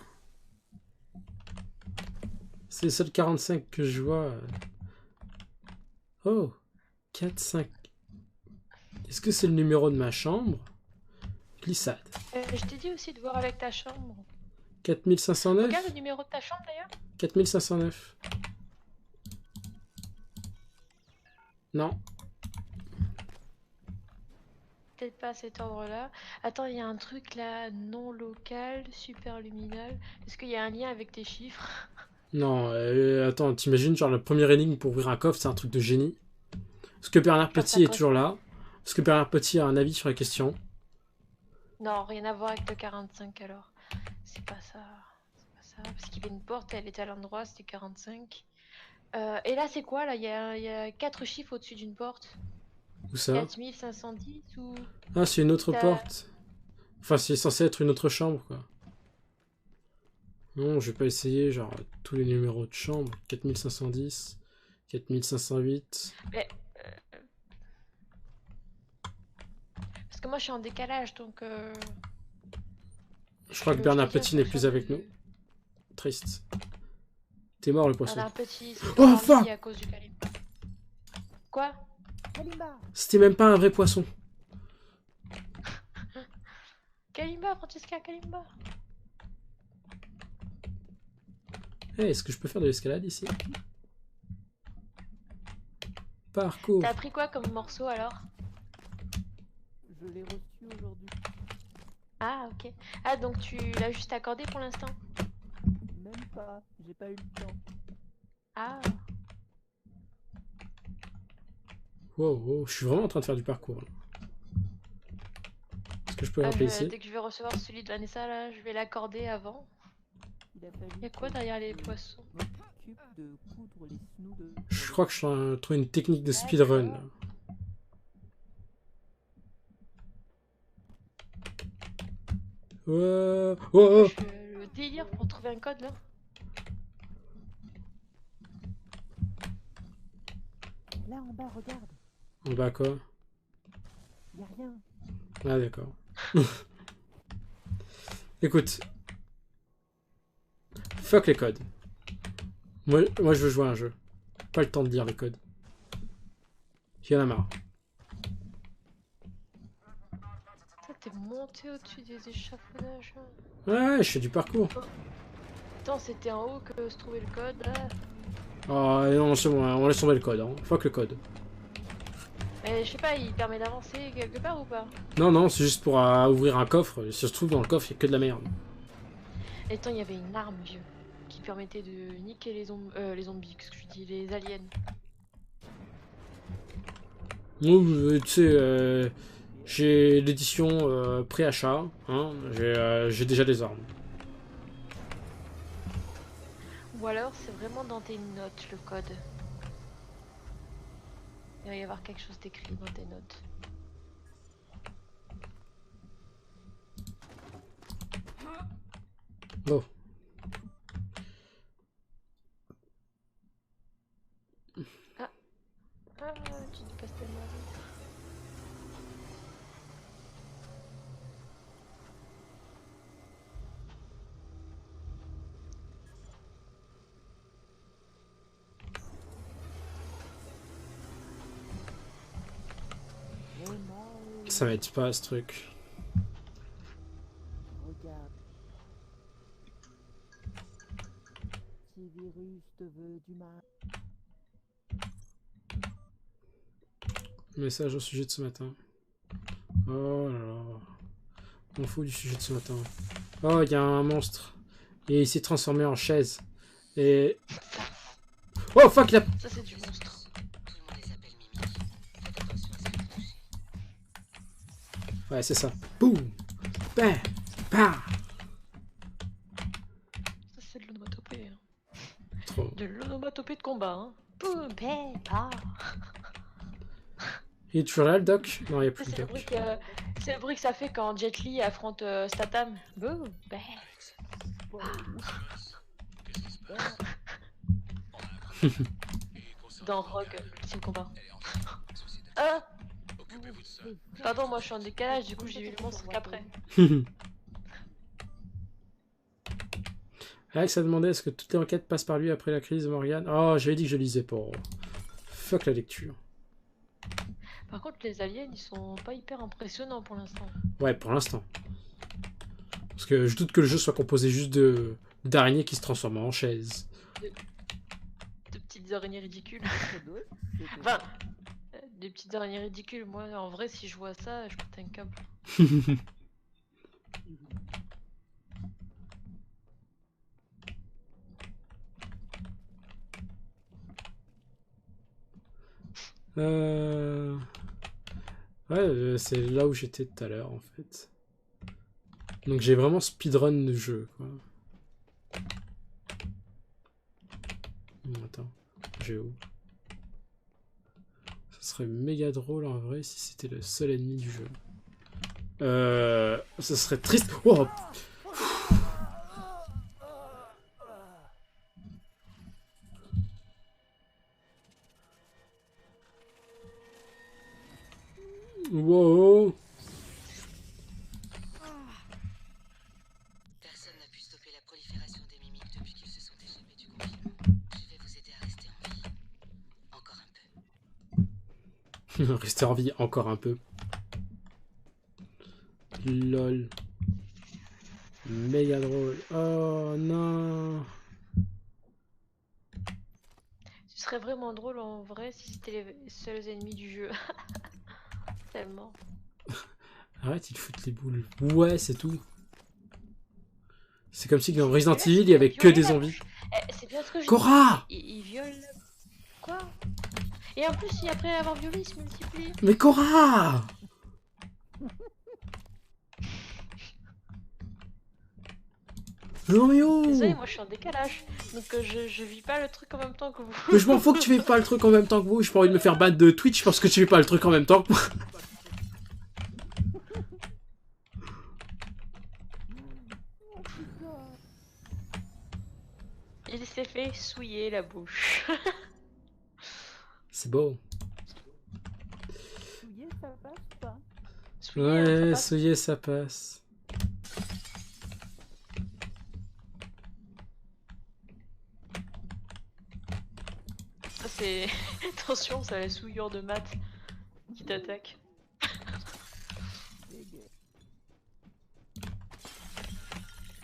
C'est le seul 45 que je vois. Oh, 4, 5. Est-ce que c'est le numéro de ma chambre? Glissade. Je t'ai dit aussi de voir avec ta chambre. 4509? Regarde le numéro de ta chambre d'ailleurs. 4509. Non. Peut-être pas à cet ordre-là. Attends, il y a un truc là, non local, superluminal. Est-ce qu'il y a un lien avec tes chiffres? Non, attends, t'imagines genre la première énigme pour ouvrir un coffre, c'est un truc de génie. Est-ce que Bernard Petit est toujours là? Est-ce que Bernard Petit a un avis sur la question? Non, rien à voir avec le 45 alors. C'est pas ça. C'est pas ça. Parce qu'il y avait une porte, elle était à l'endroit, c'était 45. Et là, c'est quoi là? Il y a 4 chiffres au-dessus d'une porte. Où ça? 4510 ou. Ah, c'est une autre T'as- porte. Enfin, c'est censé être une autre chambre, quoi. Non, je vais pas essayer, genre, tous les numéros de chambre. 4510, 4508. Mais, parce que moi je suis en décalage donc. Je crois que Bernard Petit n'est plus avec nous. Triste. T'es mort, le poisson. Bernard Petit, c'est Oh, parti fuck! à cause du Kalimba. Quoi? Kalimba, C'était même pas un vrai poisson. Kalimba, Francesca, Kalimba. Eh, est-ce que je peux faire de l'escalade ici? Parcours. T'as pris quoi comme morceau alors? je l'ai reçu aujourd'hui. Ah, ok. Ah, donc tu l'as juste accordé pour l'instant? Même pas, j'ai pas eu le temps. Ah, Wow, wow, je suis vraiment en train de faire du parcours. Là. Est-ce que je peux rappeler ici? dès que je vais recevoir celui de Vanessa là, je vais l'accorder avant. Il a fallu Y a quoi que derrière les je poissons? m'occupe de coudre les snoods. Je crois que je suis en train de trouver une technique de speedrun. Là. Oh, oh. Le délire pour trouver un code là. Là en bas, regarde, En bas quoi? y a rien. Ah d'accord. Écoute. Fuck les codes. Moi je veux jouer à un jeu. Pas le temps de lire les codes. J'en ai marre. T'es monté au-dessus des échafaudages. Ouais, je fais du parcours. Attends, c'était en haut que se trouvait le code là. Oh non, c'est bon, on laisse tomber le code. Hein. Fuck le code. Mais je sais pas, il permet d'avancer quelque part ou pas? Non, non, c'est juste pour ouvrir un coffre. Si ça se trouve, dans le coffre, il y a que de la merde. Et attends, il y avait une arme, vieux, qui permettait de niquer les zombies, qu'est-ce que je dis, les aliens. Tu sais, j'ai l'édition pré-achat. Hein, j'ai déjà des armes. Ou alors, c'est vraiment dans tes notes, le code. Il va y avoir quelque chose d'écrit dans tes notes. Oh. Ah, tu dis pas tellement vite. Ça m'aide pas ce truc. Regarde. Petit virus te veut du mal. Message au sujet de ce matin. Oh là là. On fout du sujet de ce matin. Oh, il y a un monstre. Et il s'est transformé en chaise. Et... Oh fuck, il a... Ça, c'est du monstre. Ouais, c'est ça. Boum. Bam. Bam. Ça, c'est de l'onomatopée. Hein. Trop. De l'onomatopée de combat. Hein. Boum, bam, bah. Il est toujours là, le doc? Non, il n'y a plus C'est le le doc. bruit c'est le bruit que ça fait quand Jet Li affronte Statham. Boum, bam. Dans Rogue, l'ultime combat. Ah! Pardon, moi je suis en décalage, du coup j'ai vu le monstre qu'après. Alex a demandé est-ce que toutes les enquêtes passent par lui après la crise de Morgan. Oh, j'avais dit que je lisais pas. Fuck la lecture. Par contre, les aliens ils sont pas hyper impressionnants pour l'instant. Ouais, pour l'instant. Parce que je doute que le jeu soit composé juste d'araignées qui se transforment en chaises. De petites araignées ridicules. Enfin, des petites araignées ridicules. Moi, en vrai, si je vois ça, je pète un câble. Ouais, c'est là où j'étais tout à l'heure en fait. Donc j'ai vraiment speedrun le jeu quoi. Attends, j'ai où? Ça serait méga drôle en vrai si c'était le seul ennemi du jeu. Ça serait triste. Oh! Wow! Personne n'a pu stopper la prolifération des mimiques depuis qu'ils se sont échappés du confinement. Je vais vous aider à rester en vie. Encore un peu. Rester en vie encore un peu. LOL. Méga drôle. Oh non. Ce serait vraiment drôle en vrai si c'était les seuls ennemis du jeu. Tellement. Arrête, ils foutent les boules. Ouais, c'est tout. C'est comme si dans Resident Evil, il y avait que des zombies. C'est bien ce que je Cora! dis. Il viole... Quoi? Et en plus, après avoir violé, il se multiplie. Mais Cora! Non mais oh! Désolé, moi je suis en décalage. Donc je vis pas le truc en même temps que vous. Mais je m'en fous que tu fais pas le truc en même temps que vous. J'ai pas envie de me faire ban de Twitch parce que tu fais pas le truc en même temps que moi. Il s'est fait souiller la bouche. C'est beau. Souiller, ça passe pas. Souiller, Ouais, ça passe. souiller, ça passe. Ça c'est... Attention, c'est la souillure de maths qui t'attaque.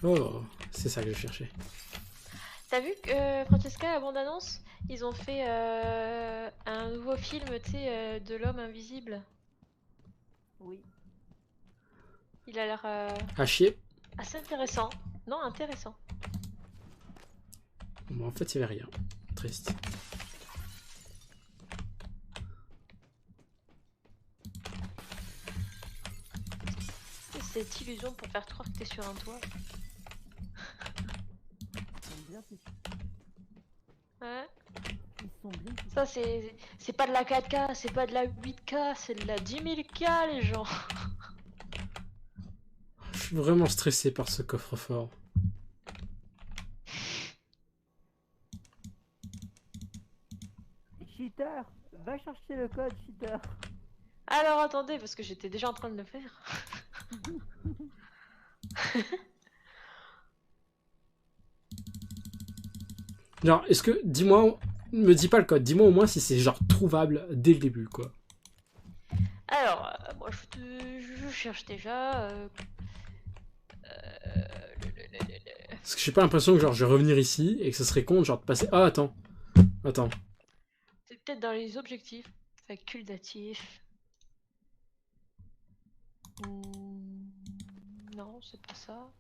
Oh, c'est ça que je cherchais. T'as vu que Francesca, la bande-annonce, Ils ont fait un nouveau film, tu sais, de l'homme invisible. Oui. Il a l'air À chier. assez intéressant. Non, intéressant. Bon, en fait, il n'y avait rien. Triste. C'est cette illusion pour faire croire que t'es sur un toit. Ils sont bien fichus. Ouais. Ils sont bien fichus. Ça, c'est pas de la 4K, c'est pas de la 8K, c'est de la 10 000K, les gens. Je suis vraiment stressé par ce coffre-fort. Cheater, va chercher le code, cheater. Alors attendez, parce que j'étais déjà en train de le faire. Genre, est-ce que, dis-moi, me dis pas le code, dis-moi au moins si c'est genre trouvable dès le début, quoi. Alors, moi je cherche déjà. Parce que j'ai pas l'impression que genre je vais revenir ici et que ce serait con genre de passer. Ah attends. Attends. C'est peut-être dans les objectifs facultatifs. Non, c'est pas ça.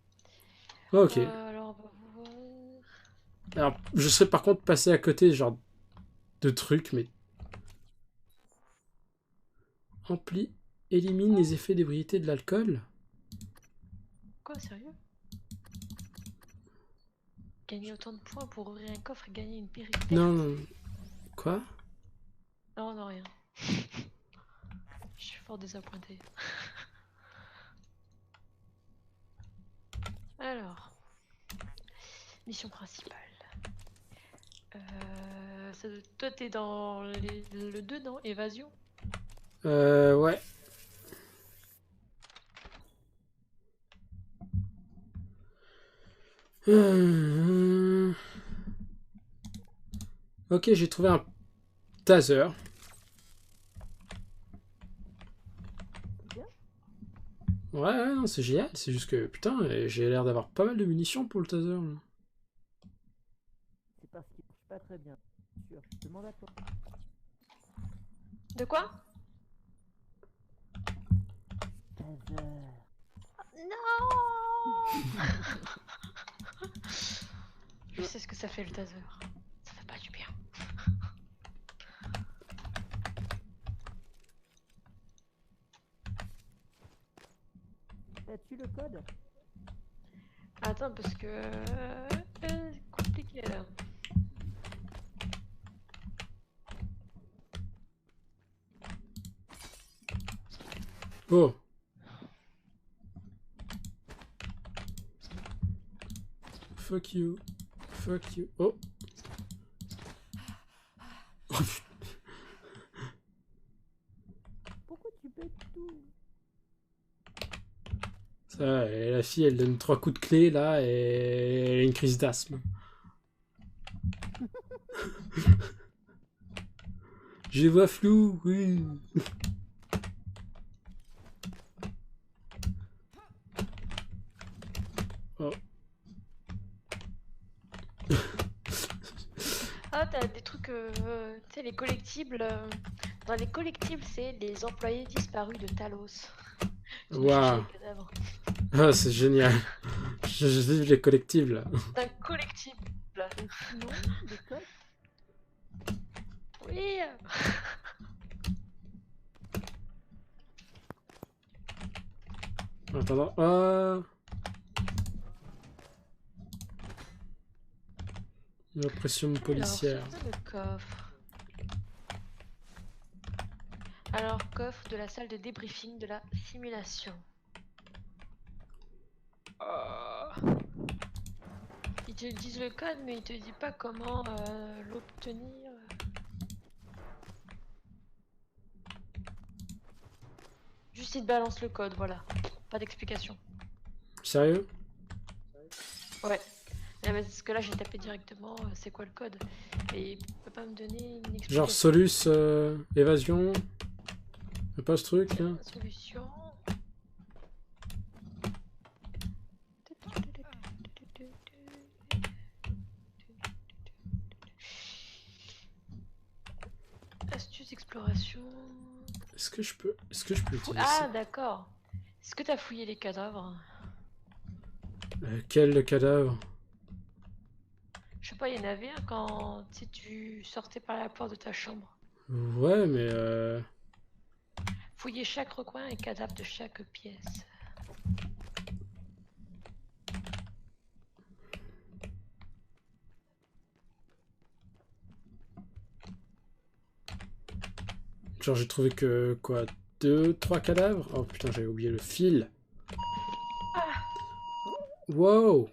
Ah, ok. Alors, on va voir. Alors, je serais par contre passé à côté genre de trucs, mais. Ampli élimine les effets d'ébriété de l'alcool. Quoi, sérieux? Gagner autant de points pour ouvrir un coffre et gagner une péripétie. Non, non. Quoi? Non, non, rien. Je suis fort désappointé. Alors, mission principale. Toi, t'es dans le 2, non? Évasion? Ouais. Ok, j'ai trouvé un taser. Ouais, non, c'est génial. C'est juste que, putain, j'ai l'air d'avoir pas mal de munitions pour le taser. Là. C'est parce qu'il marche pas très bien. Sûr, je demande à toi. De quoi? Taser. Non. Je sais ce que ça fait le taser. Ça fait pas du bien. As-tu le code? Attends, parce que... c'est compliqué là. Oh. Fuck you. Fuck you. Oh. Pourquoi tu pètes tout? Ça, et la fille, elle donne 3 coups de clé, là, et elle a une crise d'asthme. Je les vois flou, oui. Oh. Ah, t'as des trucs... tu sais, les collectibles... Dans les collectibles, c'est les employés disparus de Talos. Waouh. Ah, c'est génial. Je vis les collectibles, là. C'est un collectible. Sinon, des codes? Oui. Attends, ah. La pression policière. Alors, c'est quoi le coffre? Alors, coffre de la salle de débriefing de la simulation. Ils te disent le code, mais ils te disent pas comment l'obtenir. Juste ils te balancent le code, voilà. Pas d'explication. Sérieux? Ouais. Parce que là j'ai tapé directement c'est quoi le code. Et il peut pas me donner une explication. Genre Solus, évasion. Y'a pas ce truc, là? Solution. Exploration. Est-ce que je peux utiliser Ah, ça? d'accord. Est-ce que t'as fouillé les cadavres? Quel cadavre? Je sais pas, il y en avait un quand tu sais, tu sortais par la porte de ta chambre. Ouais, mais Fouiller chaque recoin et cadavre de chaque pièce. genre j'ai trouvé que quoi, 2, 3 cadavres? Oh putain, j'avais oublié le fil. Wow!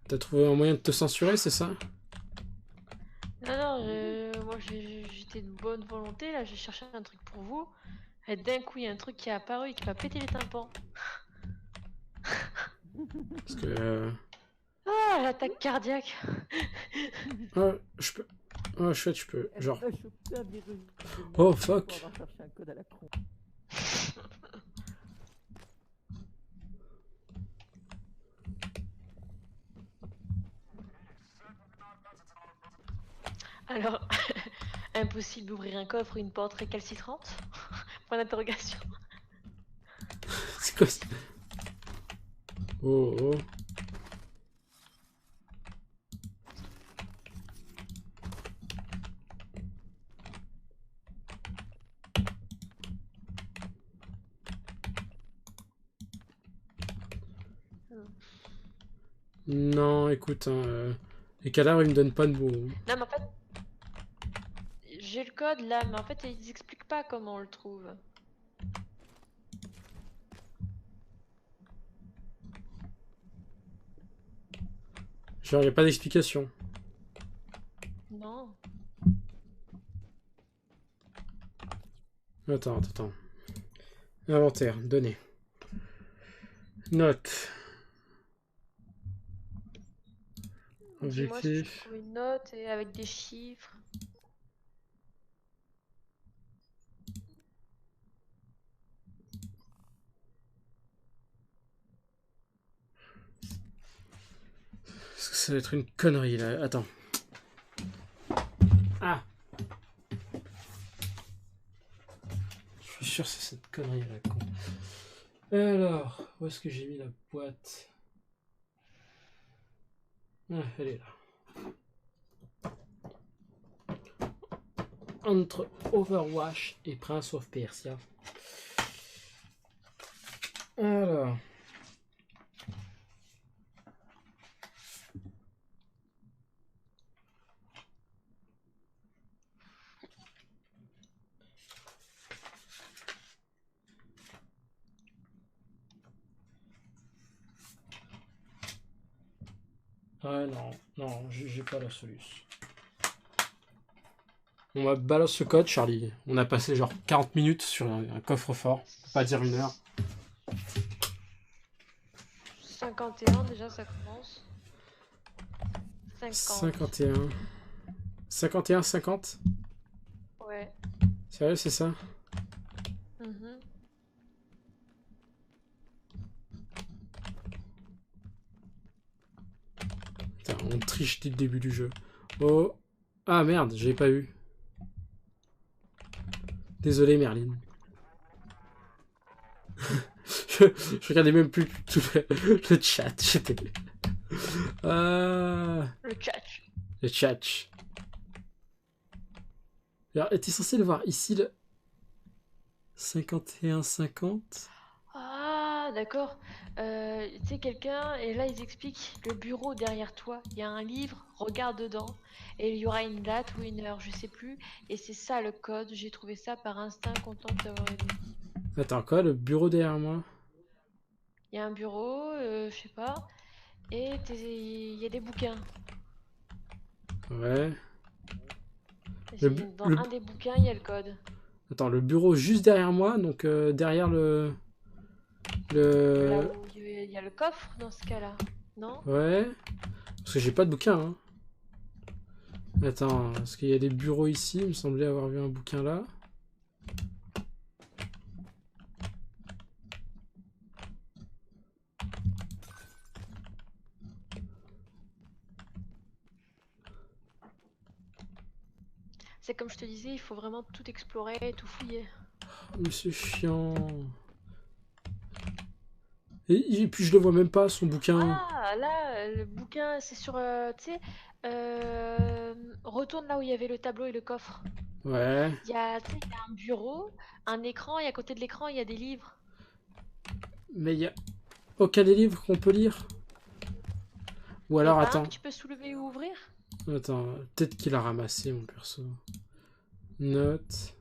T'as trouvé un moyen de te censurer, c'est ça? Non, non, moi j'étais de bonne volonté, là j'ai cherché un truc pour vous. Et d'un coup, il y a un truc qui est apparu et qui m'a pété les tympans. Parce que Ah, l'attaque cardiaque. oh, je peux. Oh chouette, je peux. Elle Genre. m'a chopé un virus de Oh merde fuck! pour avoir cherché un code à la con. Alors, impossible d'ouvrir un coffre ou une porte récalcitrante? Point d'interrogation. C'est quoi ça? Oh oh. Non, écoute, hein, les cadavres ils me donnent pas de mots. Non, mais en fait, j'ai le code là, mais en fait, ils expliquent pas comment on le trouve. Genre, y a pas d'explication. Non. Attends. Inventaire, données. Notes. Dis-moi si je peux Objectif. trouver une note et avec des chiffres. Ça va être une connerie là. Attends. Ah! Je suis sûr que c'est cette connerie là, con. Alors, où est-ce que j'ai mis la boîte? Ah, elle est là. Entre Overwatch et Prince of Persia. Alors. Ouais, non, j'ai pas la solution. On va balance le code, Charlie. On a passé genre 40 minutes sur un coffre-fort. Faut pas dire 1 heure. 51 déjà, ça commence. 50. 51. 51, 50? Ouais. Sérieux, c'est ça? Mhm. Putain, on triche dès le début du jeu. Oh. Ah merde, j'ai pas eu. Désolé, Merlin. je regardais même plus tout le chat. J'étais. Le chat. Le chat. Alors, t'es censé le voir ici, le 51-50. Ah, d'accord. Tu sais, quelqu'un, et là, ils expliquent le bureau derrière toi. Il y a un livre, regarde dedans, et il y aura une date ou une heure, je sais plus. Et c'est ça le code. J'ai trouvé ça par instinct, content de t'avoir aidé. Attends, quoi? Le bureau derrière moi? Il y a un bureau, je sais pas, et il y a des bouquins. Ouais. Et dans un des bouquins, il y a le code. Attends, le bureau juste derrière moi, donc derrière le... Là où il y a le coffre, dans ce cas-là, non? Ouais. Parce que j'ai pas de bouquin, hein. Attends, parce qu'il y a des bureaux ici, il me semblait avoir vu un bouquin là. C'est comme je te disais, il faut vraiment tout explorer, tout fouiller. Mais c'est chiant. Et puis je le vois même pas, son bouquin. Ah, là, le bouquin, c'est sur... tu sais, retourne là où il y avait le tableau et le coffre. Ouais. Tu sais, il y a un bureau, un écran, et à côté de l'écran, il y a des livres. Mais il y a aucun des livres qu'on peut lire. Ou alors, Et ben, attends. tu peux soulever ou ouvrir. Attends, peut-être qu'il a ramassé, mon perso. Note.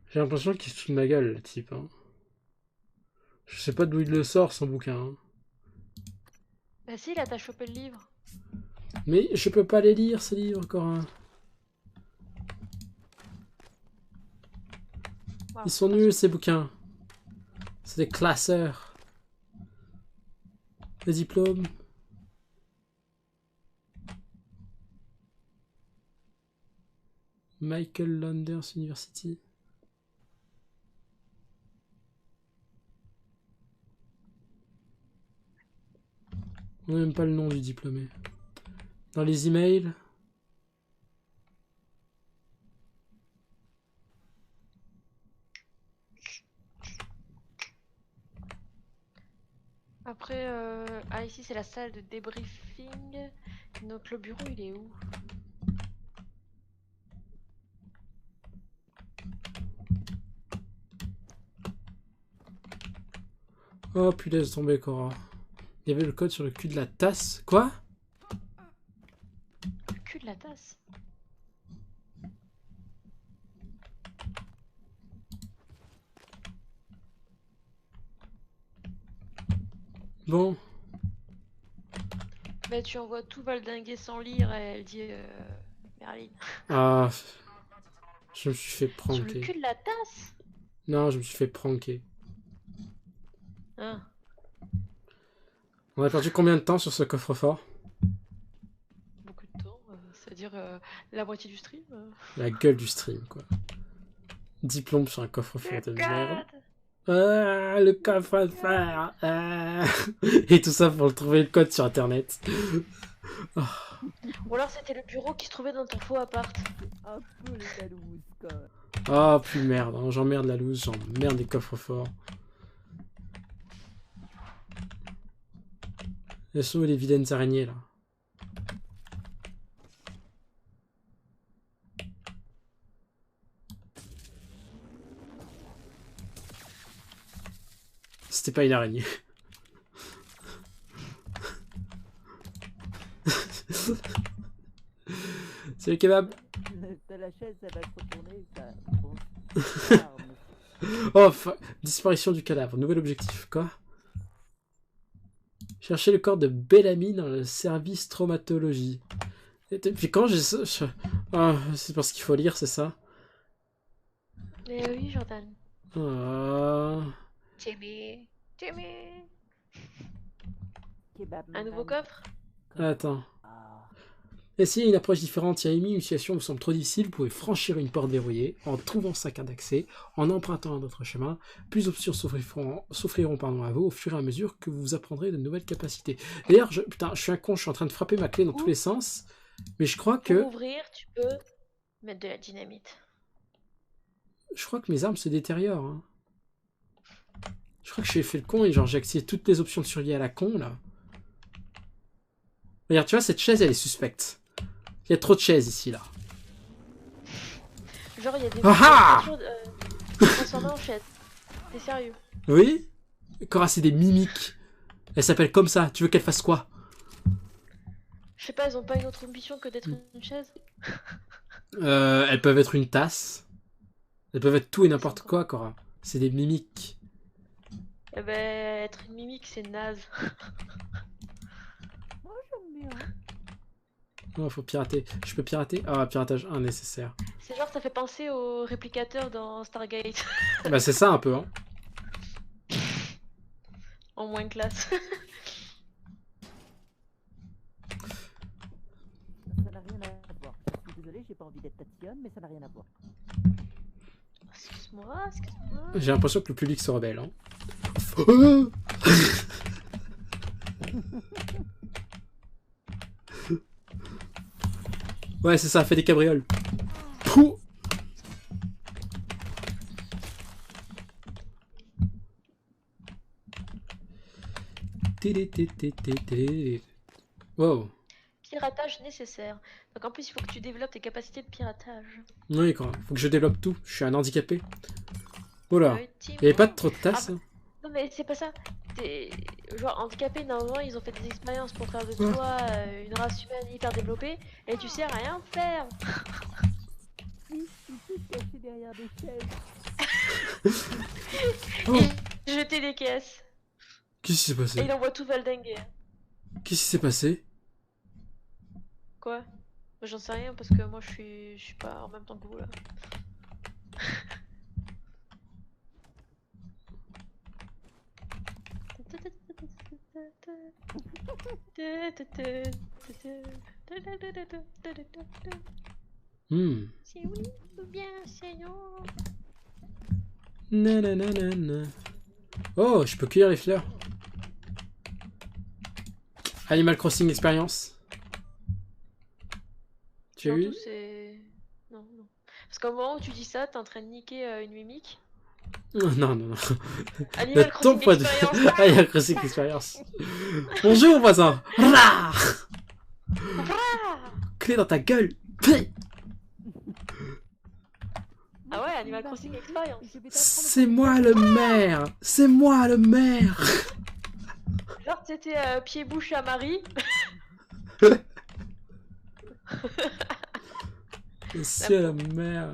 J'ai l'impression qu'il se fout de ma gueule, le type. Hein. Je sais pas d'où il le sort, son bouquin. Hein. Bah si, là, t'as chopé le livre. Mais je peux pas les lire, ces livres, encore un. Wow, Ils sont nuls, ces bouquins. C'est des classeurs. Les diplômes. Michael Landers University. On n'a même pas le nom du diplômé. Dans les emails. Après, ah ici c'est la salle de débriefing. Donc le bureau il est où? Oh putain, laisse tomber, Cora. Il y avait le code sur le cul de la tasse. Quoi? Le cul de la tasse. Bon. Bah tu envoies tout valdinguer sans lire et elle dit Merlin. Ah. Je me suis fait Sur le pranker. cul de la tasse? Non, je me suis fait pranker. Hein. On a perdu combien de temps sur ce coffre-fort? Beaucoup de temps, c'est-à-dire la moitié du stream. La gueule du stream, quoi. Diplôme sur un coffre-fort de merde. God. Ah, le coffre-fort. Ah. Et tout ça pour trouver le code sur internet. Ou alors c'était le bureau qui se trouvait dans ton faux appart. Un peu les jaloux, quoi. Ah, puis merde, hein. J'emmerde la loose, j'emmerde les coffres-forts. Elles sont où les vilaines araignées, là? C'était pas une araignée. C'est le kebab. T'as la chaise, ça va se retourner, ça. Bonsoir, monsieur. Oh, disparition du cadavre. Nouvel objectif. Quoi? Chercher le corps de Bellamy dans le service traumatologie. Et depuis quand j'ai ça? Oh, c'est parce qu'il faut lire, c'est ça? Mais oui, Jordan. Oh. Timmy. Timmy. Kebab, Un nouveau madame. coffre? Attends. Ah. Essayez une approche différente. Yami, une situation vous semble trop difficile. Vous pouvez franchir une porte verrouillée en trouvant sa carte d'accès, en empruntant un autre chemin. Plus d'options s'offriront à vous au fur et à mesure que vous apprendrez de nouvelles capacités. D'ailleurs, putain, je suis un con, je suis en train de frapper ma clé dans tous les sens. Mais je crois que... Pour ouvrir, tu peux mettre de la dynamite. Je crois que mes armes se détériorent. Hein. Je crois que j'ai fait le con et genre j'ai activé toutes les options de survie à la con, là. Regarde, tu vois, cette chaise, elle est suspecte. Il y a trop de chaises ici, là. Genre, il y a des Ah voitures transformées en chaise. T'es sérieux? Oui? Cora, c'est des mimiques. Elle s'appelle comme ça. Tu veux qu'elle fasse quoi? Je sais pas, elles ont pas une autre ambition que d'être une chaise? Elles peuvent être une tasse. Elles peuvent être tout et n'importe quoi, Cora. C'est des mimiques. Eh ben, être une mimique, c'est naze. Moi, j'aime bien. Non, faut pirater. Je peux pirater? Ah, piratage 1 nécessaire. C'est genre, ça fait penser aux réplicateurs dans Stargate. Bah, c'est ça un peu, hein. en moins classe. Ça n'a rien à voir. Je suis désolé, j'ai pas envie d'être tatillonne, mais ça n'a rien à voir. Excuse-moi, excuse-moi. J'ai l'impression que le public se rebelle. Hein. Oh ouais, c'est ça, fait des cabrioles. Pouh. Wow. Piratage nécessaire. Donc en plus, il faut que tu développes tes capacités de piratage. Oui, quoi. Faut que je développe tout. Je suis un handicapé. Oula. Team- Il n'y avait pas trop de tasses. Ah, non mais c'est pas ça. T'es genre handicapé, normalement ils ont fait des expériences pour faire de toi une race humaine hyper développée et tu sais rien faire. Oui, je suis caché derrière des chaises. Oh. Et jeter des caisses. Qu'est-ce qui s'est Et passé? il envoie tout valdinguer. Qu'est-ce qui s'est passé? Quoi? Bah, j'en sais rien parce que moi je suis pas en même temps que vous là. C'est oui ou bien c'est non. Nananana. Oh, je peux cueillir les fleurs. Animal Crossing Experience. Tu as vu? Surtout c'est... Non, non. Parce qu'au moment où tu dis ça, t'es en train de niquer une mimique. Non, non, non. Animal De ton Crossing point de Experience. vue. Animal Crossing Experience. Bonjour, voisin. Rah. Clé dans ta gueule. Ah ouais, Animal Crossing Experience. Je vais t'apprendre C'est moi le maire. C'est moi le maire. Genre c'était pied-bouche à Marie. C'est le maire.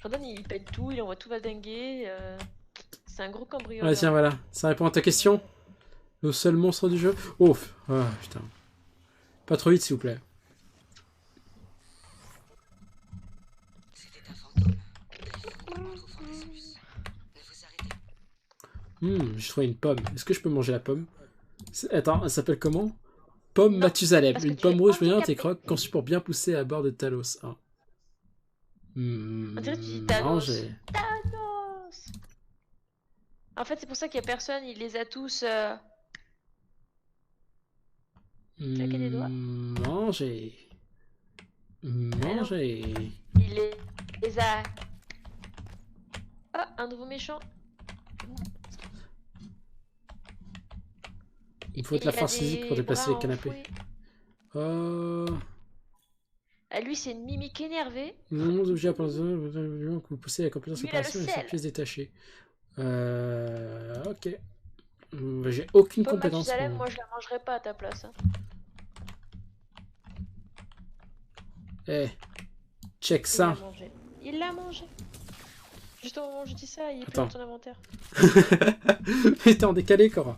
Jordan il pète tout, il envoie tout valdinguer. C'est un gros cambrioleur. Ouais, tiens, voilà. Ça répond à ta question. Le seul monstre du jeu. Oh, ah, putain. Pas trop vite, s'il vous plaît. C'était un fantôme. Il faut que nous trouvions des solutions. Ne vous arrêtez. J'ai trouvé une pomme. Est-ce que je peux manger la pomme? Attends, elle s'appelle comment? Pomme Mathusalem. parce que Une tu pomme es rouge brillante et handicapé. croque, conçue pour bien pousser à bord de Talos. Ah. On dirait que tu dis Thanos. Manger. Thanos. En fait c'est pour ça qu'il y a personne, il les a tous... Claquer des doigts. Manger. Manger. Il les a... Oh, un nouveau méchant. Il faut de la Il a force physique pour des déplacer bras les canapés. enfouis. Oh. Ah, lui c'est une mimique énervée. Le nombre d'objets à penser que vous poussez la compétence Lui, il a le opération et sel. cette pièce détachée. Ok. J'ai aucune Pomme compétence. Mathusalem, pour- moi je la mangerai pas à ta place. Hein. Eh. Check Il ça. l'a mangé. Il l'a mangé. Juste au moment où je dis ça, il est plus Attends. dans ton inventaire. Mais t'es en décalé, Cora.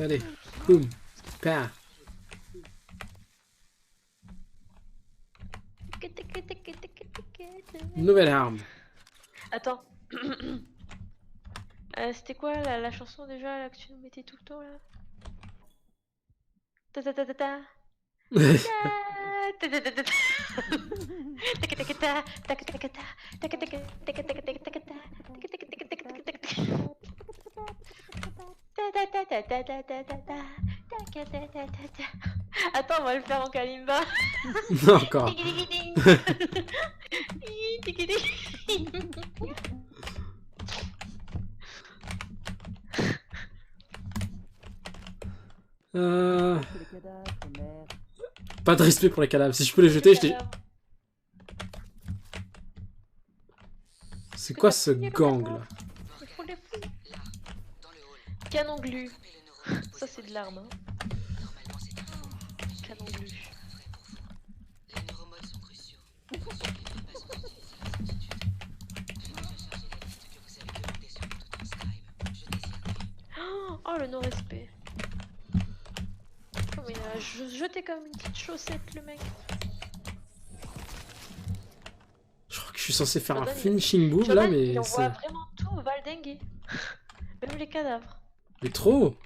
Allez. Boum. Pa. Nouvelle arme. Attends. C'était quoi la chanson déjà là, que tu nous mettais tout le temps là? Ta ta ta ta ta. Ta ta ta ta ta. Taka taka ta, taka taka ta, taka taka taka taka taka taka ta, taka taka taka taka taka taka ta. Ta ta ta ta ta ta ta ta ta. Taka ta ta ta ta. Attends, on va le faire en kalimba. Non, encore. Tiki-tiki-ting. Tiki-tiki-ting. C'est les cadavres, merde. Pas de respect pour les cadavres. Si je peux les jeter, je les... C'est quoi ce gang là? Il faut les fouiller. Là, dans le hall. Canon glu. Frappez le neuromode Ça c'est de l'arme. Hein. Normalement, c'est un faux. Canon Mais glu. un vrai pour vous. Les neuromodes sont cruciaux. Vous suivez pas sans utiliser la certitude. J'ai déjà chargé la liste que vous avez demandé sur le tout Skype. Jetez-y un œil. Oh le non-respect. Comme il a jeté comme une petite chaussette le mec. Je crois que je suis censé faire un Jordan, finishing move là, Jordan, mais il envoie c'est... vraiment cadavres. Mais trop.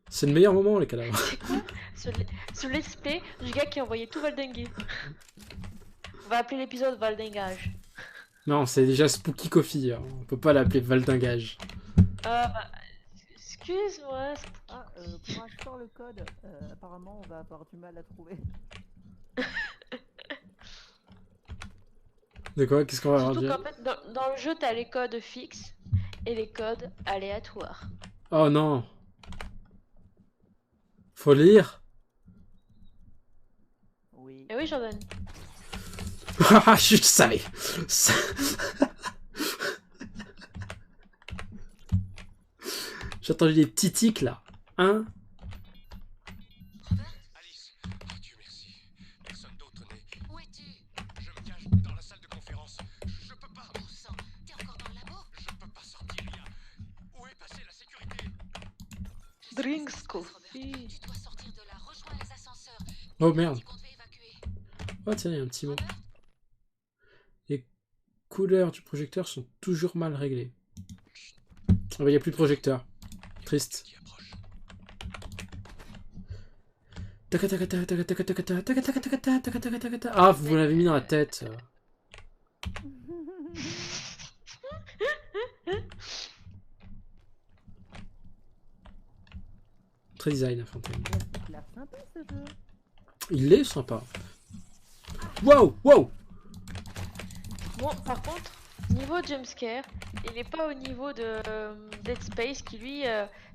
C'est le meilleur moment, les cadavres. C'est quoi ce let's play du gars qui a envoyé tout valdinguer. On va appeler l'épisode valdingage. Non, c'est déjà Spooky Coffee. Hein. On peut pas l'appeler valdingage. Excuse-moi. Ah, pour installer le code, apparemment on va avoir du mal à trouver. De quoi? Qu'est-ce qu'on va avoir Surtout dire? qu'en fait, dans le jeu, t'as les codes fixes et les codes aléatoires. Oh non. Faut lire. Oui. Et oui, Jordan. Ah, je savais. J'ai entendu des petits tics là. Hein? Alice, Dieu merci. Personne d'autre n'est. Où es-tu? Je me cache dans la salle de conférence. Je peux pas. Bon sang, t'es encore dans le labo? Je peux pas sortir, il y a. Où est passée la sécurité? Drinks, coffee. Tu dois sortir de là, rejoins les ascenseurs. Oh merde. Dis qu'on devait évacuer. Oh tiens, il y a un petit mot. Les couleurs du projecteur sont toujours mal réglées. Ah bah, il n'y a plus de projecteur. Triste. Qui approche. Ah, vous l'avez mis dans la tête. Très design, la fontaine. C'est clair, sympa ce jeu. Il est sympa. Wow, wow. Bon, par contre, niveau jumpscare, il est pas au niveau de Dead Space qui lui...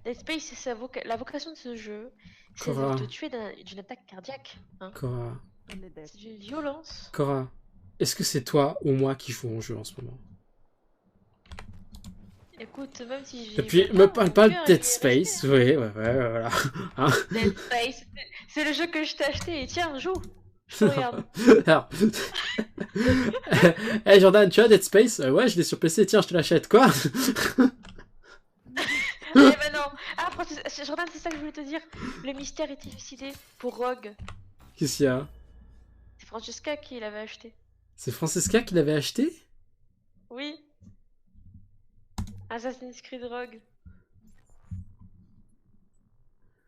Dead Space, c'est la vocation de ce jeu, c'est Cora. de te tuer d'une attaque cardiaque. Hein. Cora, On est dead. C'est d'une violence. Cora, est-ce que c'est toi ou moi qui joue au jeu en ce moment? Écoute, même si j'ai... Et puis, me parle pas de Dead Space. Oui, ouais, voilà. Hein? Dead Space, c'est le jeu que je t'ai acheté et tiens, joue. Je te regarde. Alors... Hey Jordan, tu as Dead Space? Ouais, je l'ai sur PC, tiens, je te l'achète. Quoi? Eh ben non. Ah, Jordan, c'est ça que je voulais te dire. Le mystère était décidé pour Rogue. Qu'est-ce qu'il y a? C'est Francesca qui l'avait acheté. C'est Francesca qui l'avait acheté? Oui. Assassin's Creed Rogue.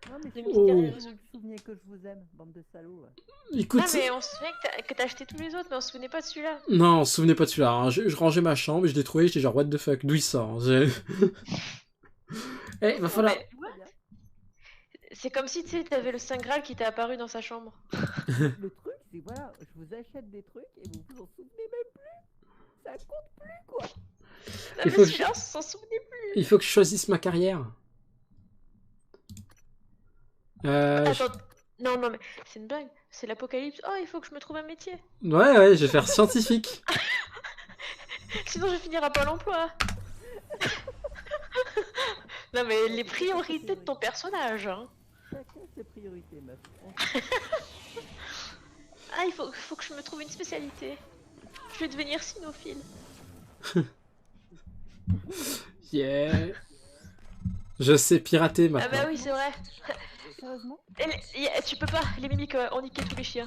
Non mais Le c'est Oh. vous vous souvenez que je vous aime, bande de salauds. Ouais. Écoute... Ah, mais on se souvient que t'as acheté tous les autres, mais on se souvenait pas de celui-là. Non, on se souvenait pas de celui-là. Hein. Je rangeais ma chambre et je l'ai trouvé, j'étais genre, what the fuck, d'où il sort? Eh, va falloir... Mais, what? C'est comme si tu sais, t'avais le Saint Graal qui t'est apparu dans sa chambre. Le truc c'est voilà, je vous achète des trucs et vous vous en souvenez même plus. Ça compte plus quoi. Non, Il mais faut que celui-là, on s'en souvenait plus. Il faut que je choisisse ma carrière. Attends, non, mais c'est une blague. C'est l'apocalypse. Oh, il faut que je me trouve un métier. Ouais, je vais faire scientifique. Sinon, je vais finir à Pôle emploi. Non, mais les priorités de ton personnage. Hein. Chacun ses priorités, meuf. Ah, il faut que je me trouve une spécialité. Je vais devenir cynophile. Yeah. Je sais pirater Ah maintenant. bah oui, c'est vrai. Sérieusement? Tu peux pas, les mimiques ont niqué tous les chiens.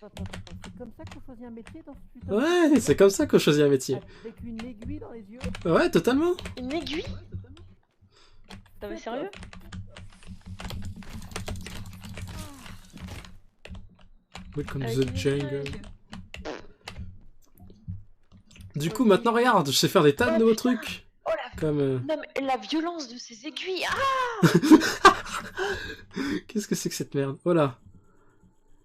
Attends. C'est comme ça qu'on choisit un métier dans ce putain de Ouais, c'est comme ça qu'on choisit un métier. avec une aiguille dans les yeux. Ouais, totalement. Une aiguille? T'as mais sérieux? Welcome to Avec the une jungle. aiguille. Du coup, maintenant, regarde, je sais faire des tas de Ouais, nouveaux putain. trucs. Oh la... Comme... Non mais la violence de ces aiguilles. Ah, Qu'est-ce que c'est que cette merde? Voilà.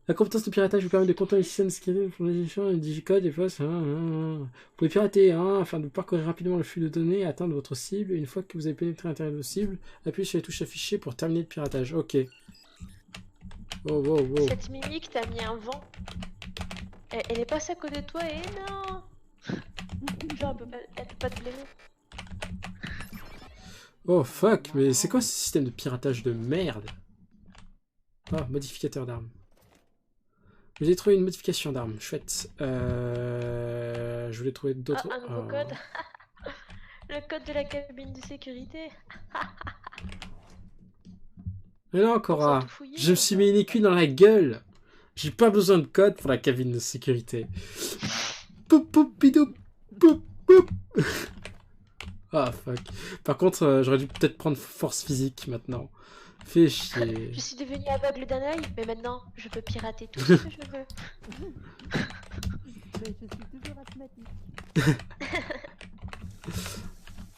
La compétence de piratage vous permet de contrôler les systèmes de sécurité pour les éditions et digicode et postes. Vous pouvez pirater afin de parcourir rapidement le flux de données et atteindre votre cible. Et une fois que vous avez pénétré à l'intérieur de votre cible, appuyez sur les touches affichées pour terminer le piratage. Ok. Wow. cette mimique t'a mis un vent. Elle est passée à côté de toi et non. Genre elle peut pas te blairer. Oh fuck, mais c'est quoi ce système de piratage de merde? Ah, modificateur d'armes. Vous avez trouvé une modification d'armes, chouette. Je voulais trouver d'autres... Ah, un nouveau code. Le code de la cabine de sécurité. Mais non, Cora, Tout fouiller, je me suis mis une aiguille dans la gueule. J'ai pas besoin de code pour la cabine de sécurité. Poup poup bidou. Poup poup. Ah, fuck. Par contre, j'aurais dû peut-être prendre force physique maintenant. Fais chier. Je suis devenue aveugle d'un œil, mais maintenant, je peux pirater tout ce que je veux. Mais je suis toujours asthmatique.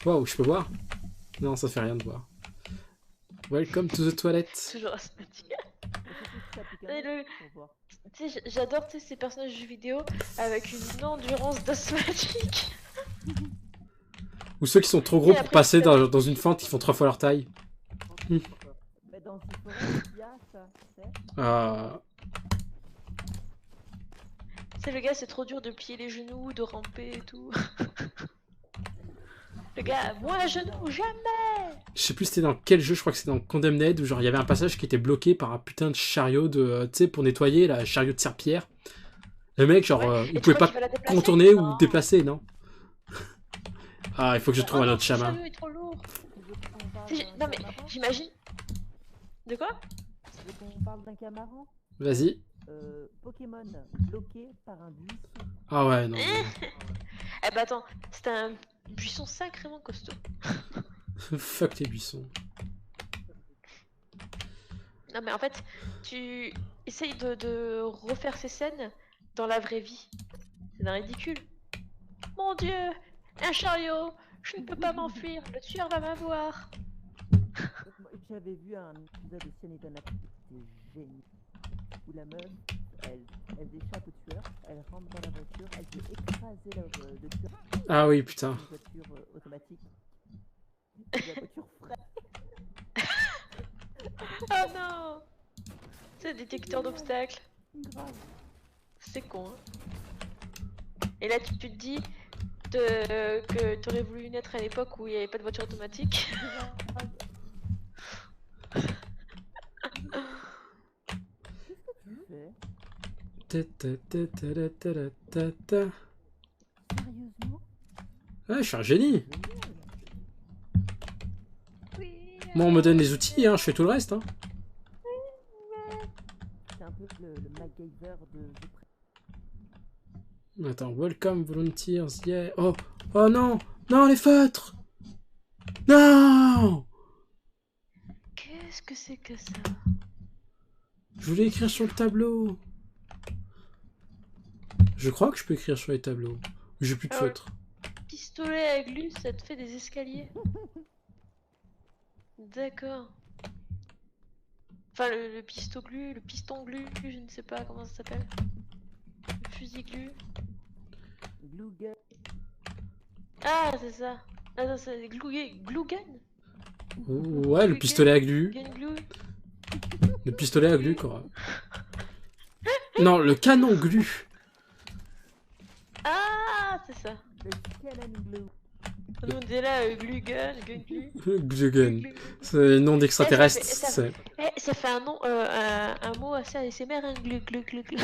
Waouh, je peux boire? Non, ça fait rien de boire. Welcome to the toilet. Toujours asthmatique. Mais surtout si t'appliques un Et nez le- pour voir. Tu sais, j'adore ces personnages de jeux vidéo avec une endurance d'asthmatique. Ou ceux qui sont trop gros Et pour après, passer tu fais- dans une fente, ils font 3 fois leur taille. Mais dans ce forum, il y a ça, tu sais. Ah. C'est le gars, c'est trop dur de plier les genoux, de ramper et tout. Le gars, moi à genoux, jamais. Je sais plus c'était dans quel jeu, je crois que c'était dans Condemned, où genre il y avait un passage qui était bloqué par un putain de chariot de, tu sais, pour nettoyer, la chariot de serpillère. Le mec, genre, Ouais. Et il tu pouvait crois pas qu'il va la déplacer? contourner ou Non. déplacer, non? Ah, il faut que je trouve un Oh, autre ce chaman. chariot est trop lourd. Tu veux qu'on parle Tu sais, d'un non mais camaran? j'imagine. De quoi? Tu veux qu'on parle d'un camaran? Vas-y. Pokémon bloqué par un buisson. Ah ouais, non. Eh bah attends, c'était un buisson sacrément costaud. Fuck les buissons. Non mais en fait, tu essayes de refaire ces scènes dans la vraie vie. C'est un ridicule. Mon dieu, un chariot, je ne peux pas m'enfuir, le tueur va m'avoir. Moi, j'avais vu un épisode de Scène étonnante qui était génial. Où la meuf, elle échappe au tueur, elle rentre dans la voiture, elle veut écraser le tueur. Ah oui, putain. Une voiture automatique. Et la voiture freine. Oh non. C'est détecteur d'obstacles. Grave. C'est con. Hein. Et là tu te dis que t'aurais voulu naître à l'époque où il n'y avait pas de voiture automatique. Qu'est-ce que tu fais? Ta-ta-ta-ta-ta-ta-ta. Sérieusement? Ouais, je suis un génie. Génial. Oui. Moi, on me donne les outils, hein, je fais tout le reste. Hein. C'est un peu le MacGyver de Attends, welcome volunteers, yeah. Oh, oh non, non, les feutres. Non. Qu'est-ce que c'est que ça? Je voulais écrire sur le tableau. Je crois que je peux écrire sur les tableaux. J'ai plus de Ah ouais. feutres. Pistolet à glu, ça te fait des escaliers. D'accord. Enfin, le piston glu, je ne sais pas comment ça s'appelle. Le fusil glu. Glue Gun. Ah, c'est ça. Attends, c'est glue gun? Ouais, le pistolet à glu. Gun glue. Le pistolet à glu, quoi. Non, le canon glu. Ah, c'est ça. Le Cannon Glue. Nous, on est là, glue gun, gun glue. Glue gun. Glue. C'est le nom d'extraterrestre. Eh, ça c'est- Ça fait un nom, un mot assez ASMR, hein, glue, glue, glue, glue.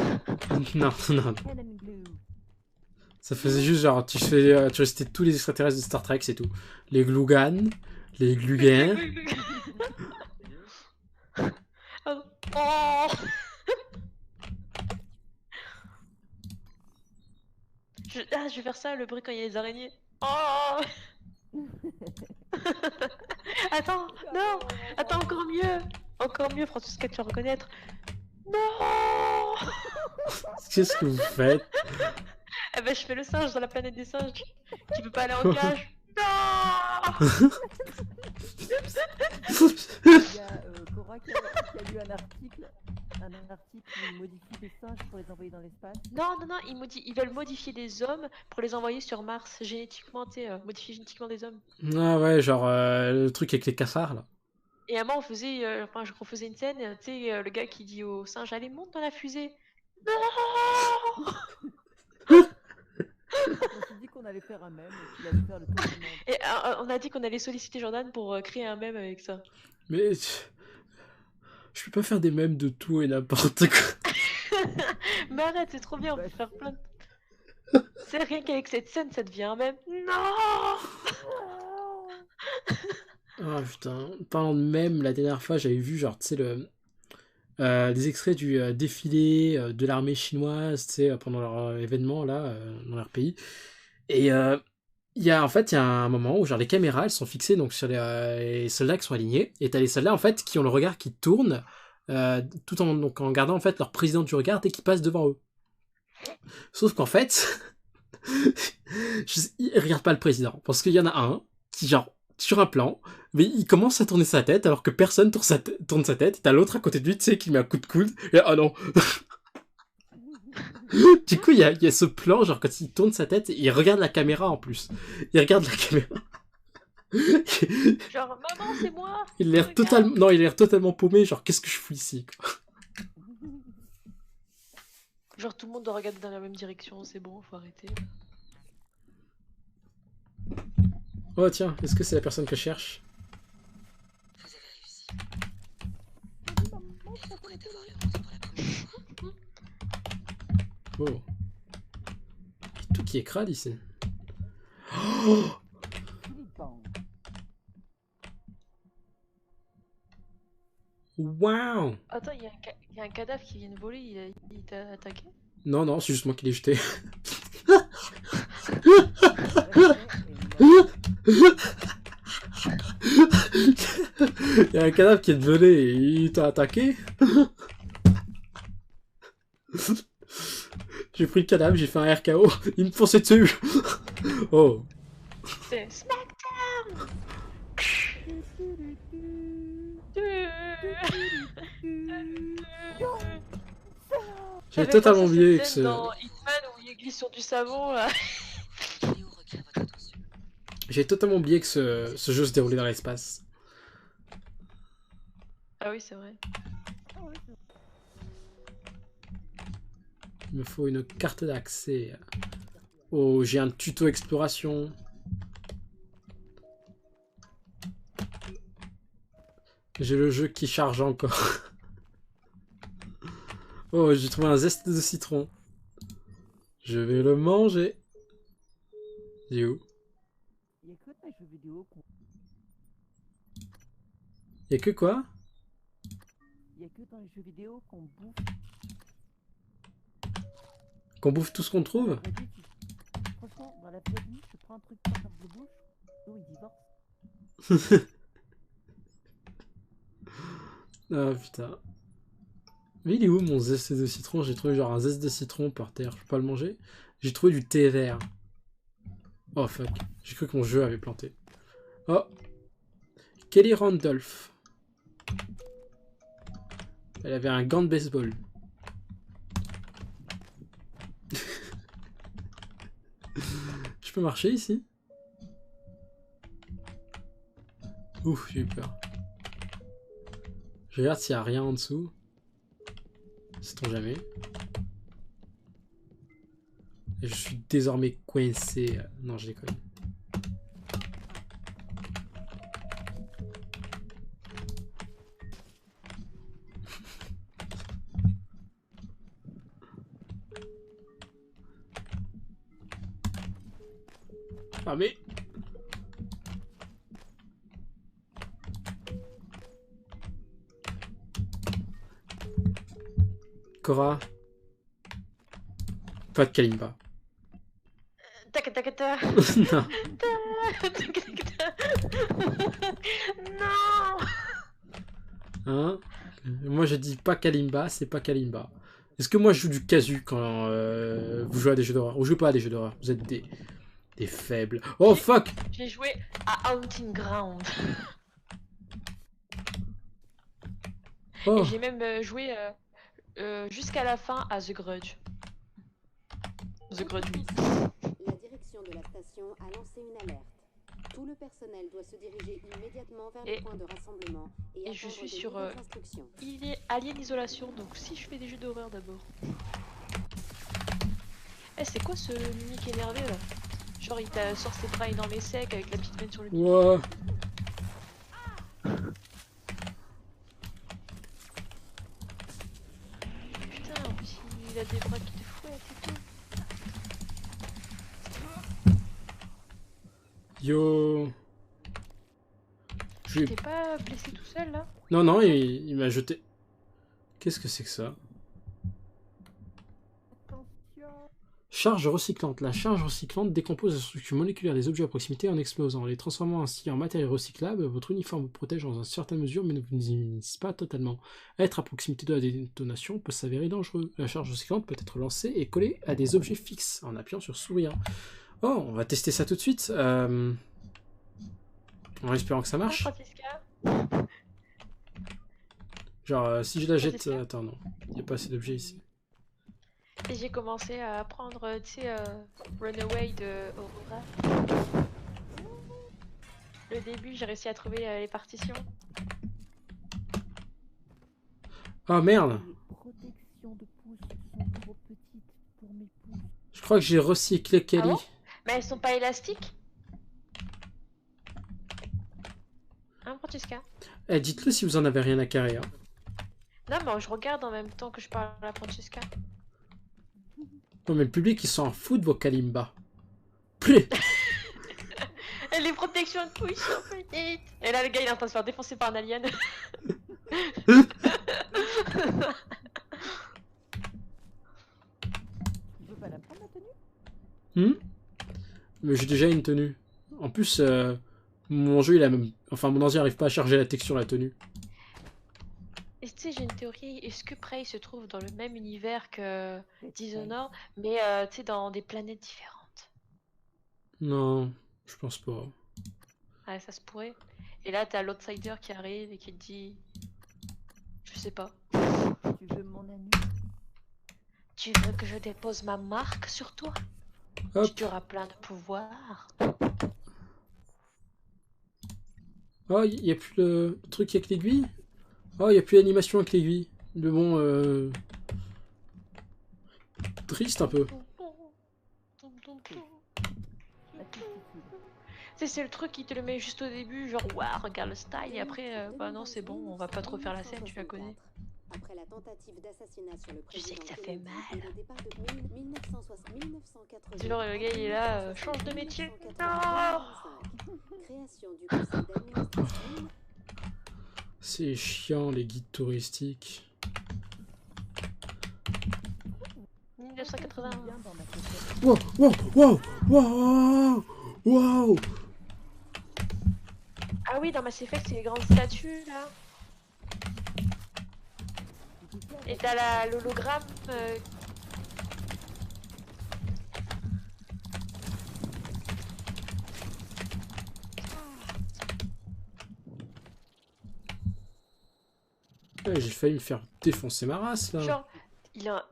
Non, non. Cannon Glue. Ça faisait juste genre, tu restais tous les extraterrestres de Star Trek, c'est tout. Les Glugans, les Glugans. Oh. Je vais faire ça, le bruit quand il y a les araignées. Oh. Attends, non. Attends, encore mieux. Encore mieux, Francisca, tu vas reconnaître. Non. Qu'est-ce que vous faites? Eh ben, je fais le singe dans la planète des singes. Tu peux pas aller en cage. Non. Il y a Cora qui a lu un article où il modifie des singes pour les envoyer dans l'espace. Non, ils veulent modifier des hommes pour les envoyer sur Mars, génétiquement, tu sais, modifier génétiquement des hommes. Ah ouais, genre le truc avec les cafards là. Et à un moment, on faisait, je refaisais une scène, tu sais, le gars qui dit au singe, allez, monte dans la fusée. Non. On s'est dit qu'on allait faire un mème et qu'il allait faire le tour du monde. Et on a dit qu'on allait solliciter Jordan pour créer un mème avec ça. Mais je peux pas faire des mèmes de tout et n'importe quoi. Mais arrête, c'est trop bien, on peut faire plein de... C'est rien qu'avec cette scène, ça devient un mème. Non. Ah putain, parlant de mèmes, la dernière fois j'avais vu genre, tu sais, des extraits du défilé de l'armée chinoise, tu sais, pendant leur événement là, dans leur pays. Et il y a un moment où genre les caméras elles sont fixées donc sur les soldats qui sont alignés et t'as les soldats en fait qui ont le regard qui tourne tout en donc en gardant en fait leur président du regard dès qu'ils passent devant eux. Sauf qu'en fait ils regardent pas le président parce qu'il y en a un qui genre sur un plan mais il commence à tourner sa tête alors que personne tourne sa tête et t'as l'autre à côté de lui tu sais qui met un coup de coude et oh non. Du coup, il y a ce plan, genre quand il tourne sa tête, il regarde la caméra en plus. Il regarde la caméra. Genre, maman, c'est moi. Il a l'air totalement, non, il a l'air totalement paumé. Genre, qu'est-ce que je fous ici, quoi. Genre, tout le monde doit regarder dans la même direction, c'est bon, faut arrêter. Oh tiens, est-ce que c'est la personne que je cherche? Vous avez réussi. Il vous prête avoir le monde pour la première fois. Oh. Tout qui est crade ici. Oh wow. Attends, il y a un cadavre qui vient de voler, il t'a attaqué? Non, non, c'est juste moi qui l'ai jeté. Il y a un cadavre qui est volé et il t'a attaqué. J'ai pris le cadavre, j'ai fait un RKO, il me fonçait dessus. Oh. C'est Smackdown. J'ai totalement oublié que ce... Dans Hitman où il glisse sur du savon là. Léo requiert votre attention. J'ai totalement oublié que ce jeu se déroulait dans l'espace. Ah oui, c'est vrai. Il me faut une carte d'accès. Oh, j'ai un tuto exploration. J'ai le jeu qui charge encore. Oh, j'ai trouvé un zeste de citron. Je vais le manger. Il est où? Il y a que des jeux vidéo qu'on... Il y a que quoi? Il y a que dans les jeux vidéo qu'on bouffe. Qu'on bouffe tout ce qu'on trouve? La vie, franchement, dans la vraie vie, tu prends un truc pas de bouche, oh, il divorce. Ah putain. Mais il est où mon zeste de citron? J'ai trouvé genre un zeste de citron par terre. Je peux pas le manger? J'ai trouvé du thé vert. Oh fuck. J'ai cru que mon jeu avait planté. Oh. Kelly Randolph. Elle avait un gant de baseball. Je peux marcher ici? Ouf, j'ai eu peur. Je regarde s'il n'y a rien en dessous. Sait-on jamais. Et je suis désormais coincé. Non, je déconne. Ah mais... Cora. Pas de Kalimba. Takata. Non. Non. Hein? Moi je dis pas Kalimba, c'est pas Kalimba. Est-ce que moi je joue du casu quand vous jouez à des jeux d'horreur? Ou je joue pas à des jeux d'horreur? Vous êtes des faibles. Oh fuck! J'ai joué à Haunting Ground. Oh. Et j'ai même joué jusqu'à la fin à The Grudge. The Grudge, oui. La direction de la station a lancé une alerte. Tout le personnel doit se diriger immédiatement vers le point de rassemblement et je attendre suis de sur nouvelles instructions. il est Alien Isolation, donc si je fais des jeux d'horreur d'abord. Eh, c'est quoi ce mimique énervé là? Genre il t'a sort ses bras énormes et secs avec la petite veine sur le pied. Wow. Putain, en plus il a des bras qui te fouettent et tout. Yo. T'es pas blessé tout seul là? Non, non, il m'a jeté. Qu'est-ce que c'est que ça? Charge recyclante. La charge recyclante décompose la structure moléculaire des objets à proximité en explosant. Les transformant ainsi en matériaux recyclables, votre uniforme vous protège dans une certaine mesure, mais ne vous immunise pas totalement. Être à proximité de la détonation peut s'avérer dangereux. La charge recyclante peut être lancée et collée à des objets fixes en appuyant sur sourire. Oh, on va tester ça tout de suite. En espérant que ça marche. Francisca. Genre, si je la jette... Francisca. attends, non. Il n'y a pas assez d'objets ici. Et j'ai commencé à apprendre, tu sais, Runaway de Aurora. Le début, j'ai réussi à trouver les partitions. Oh, merde. Les protections de pouces sont trop petites pour mes pouces. Je crois que j'ai recyclé Kelly. Ah bon? Mais elles sont pas élastiques? Hein, Francesca? Eh, dites-le si vous en avez rien à carrer. Hein. Non, mais je regarde en même temps que je parle à Francesca. Non, mais le public, ils s'en fout de vos Kalimba. Plé. Et les protections de couilles sont petites. Et là, le gars, il est en train de se faire défoncer par un alien. Tu veux pas la prendre, la tenue? Mais j'ai déjà une tenue. En plus, mon jeu, il a même... Enfin, mon ordi n'arrive pas à charger la texture, la tenue. Et tu sais, j'ai une théorie. Est-ce que Prey se trouve dans le même univers que Dishonored, mais tu sais, dans des planètes différentes? Non, je pense pas. Ouais, ça se pourrait. Et là, t'as l'outsider qui arrive et qui te dit... Je sais pas. Tu veux mon anus? Tu veux que je dépose ma marque sur toi? Hop. Tu auras plein de pouvoir. Oh, il n'y a plus le truc avec l'aiguille. Oh, il n'y a plus l'animation avec l'aiguille. Mais bon, triste un peu. La testicule. C'est le truc qui te le met juste au début, genre waouh, regarde le style, et après, bah non, c'est bon, on va pas trop faire la scène, tu la connais. Après la tentative d'assassinat sur le Je sais que ça fait Kennedy mal. et le départ de 1980. Genre, le gars, il est là, change de métier. Création du conseil d'administration. C'est chiant, les guides touristiques. 1980. Bien dans ma pochette. Wow, wow, wow, wow, wow. Ah oui, dans Mass Effect, c'est les grandes statues, là. Et t'as l'hologramme. Ouais, j'ai failli me faire défoncer ma race, là. Genre, il a...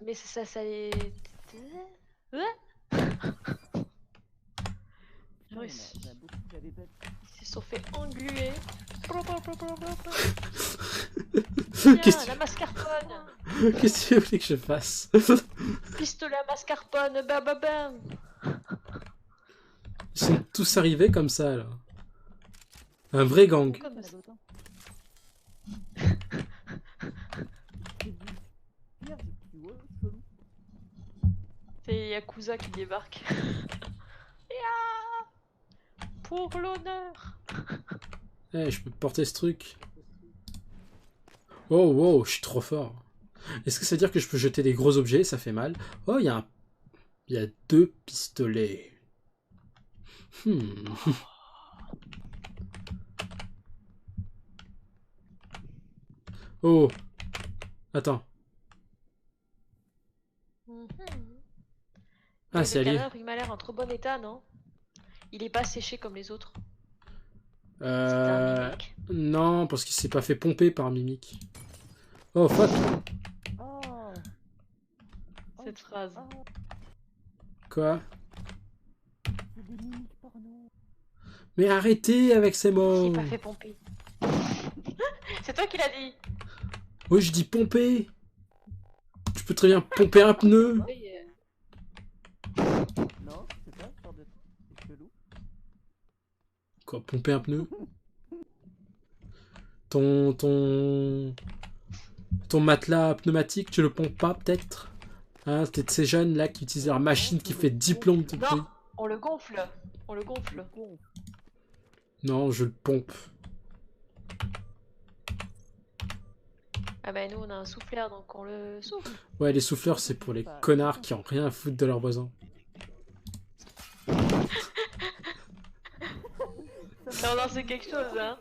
Mais ça les... Ouais. Non, Oui, on a beaucoup, j'avais pas... ils se sont fait engluer. Qu'est-ce Tiens, la mascarpone. Qu'est-ce que tu voulais que je fasse? Pistolet à mascarpone, bam bam bam. Ils sont tous arrivés comme ça, là. Un vrai gang. Comme ça, d'autant. C'est du vierge qui ouais, chelou. C'est Yakuza qui débarque. Ya pour l'honneur. Eh, je peux porter ce truc. Oh, wow, je suis trop fort. Est-ce que ça veut dire que je peux jeter des gros objets? Ça fait mal. Oh, il y a il y a 2 pistolets. Oh. Attends. Ah, c'est le Ali. cadavre, il m'a l'air en trop bon état, non? Il est pas séché comme les autres. C'était un mimique. Non, parce qu'il s'est pas fait pomper par Mimic. Oh, fuck. Oh, Cette phrase. oh, Quoi? c'est des mimiques porno. Mais arrêtez avec ces Il mots. s'est pas fait pomper. C'est toi qui l'as dit. Oui, je dis pomper. Je peux très bien pomper un pneu. Oui, Non, c'est pas ce genre de truc, c'est chelou. Quoi, pomper un pneu? Ton matelas pneumatique, tu le pompes pas peut-être? Hein, t'es de ces jeunes là qui utilisent leur machine qui fait 10 plombes de prix. Non, on le gonfle. On le gonfle. Non, je le pompe. Ah bah nous on a un souffleur donc on le souffle. Ouais, les souffleurs, c'est pour les connards qui ont rien à foutre de leurs voisins. Ça m'a lancé quelque chose hein.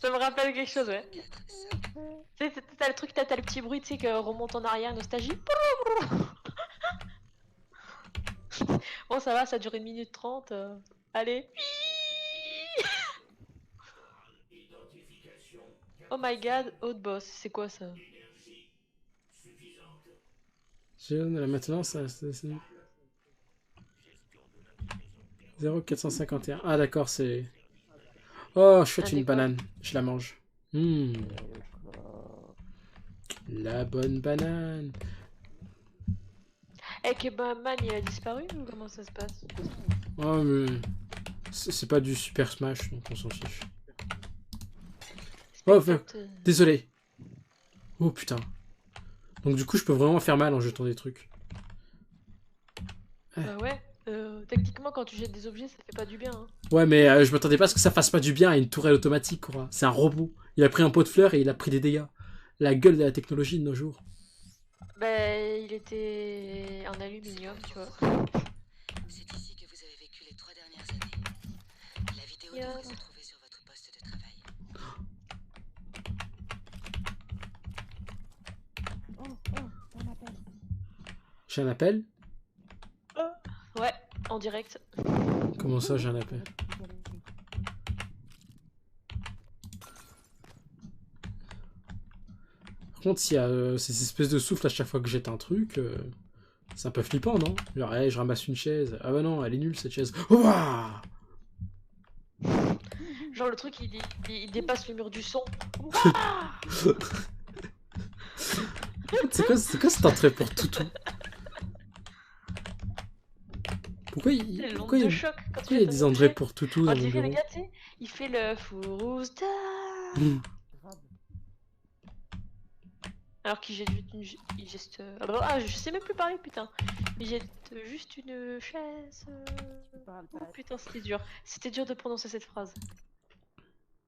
Ça me rappelle quelque chose ouais. Tu sais, t'as le truc, t'as le petit bruit, tu sais, que remonte en arrière, nostalgie. Bon, ça va, ça dure 1 minute 30. Allez. Oh my god, haute boss, c'est quoi ça? J'ai la maintenance, 0,451. Ah d'accord, c'est... Oh, chouette, une banane. Je la mange. La bonne banane. Eh, Kebabman, il a disparu ou comment ça se passe? Oh, mais... C'est pas du Super Smash, donc on s'en fiche. Oh, désolé. Oh, putain. Donc du coup, je peux vraiment faire mal en jetant des trucs. Ouais, techniquement, quand tu jettes des objets, ça fait pas du bien. Hein. Ouais, mais je m'attendais pas à ce que ça fasse pas du bien à une tourelle automatique, quoi. C'est un robot. Il a pris un pot de fleurs et il a pris des dégâts. La gueule de la technologie de nos jours. Ben, il était en aluminium, tu vois. C'est ici que vous avez vécu les 3 dernières années. La vidéo devrait se trouver sur votre poste de travail. Un appel. J'ai un appel? Ouais, en direct. Comment ça, j'ai un appel? Par contre, s'il y a ces espèces de souffle à chaque fois que jette un truc, c'est un peu flippant, non? Genre, hey, je ramasse une chaise. Ah bah non, elle est nulle cette chaise. Ouah! Genre le truc, il dépasse le mur du son. C'est quoi cette entrée pour toutou? Pourquoi il y a des entrées pour toutou dans mon bureau? Regarde, tu sais, il fait le Fourousta. Alors qu'il jette juste il geste... Ah, je sais même plus parler, putain. Il jette juste une chaise. Oh putain, c'était dur. C'était dur de prononcer cette phrase.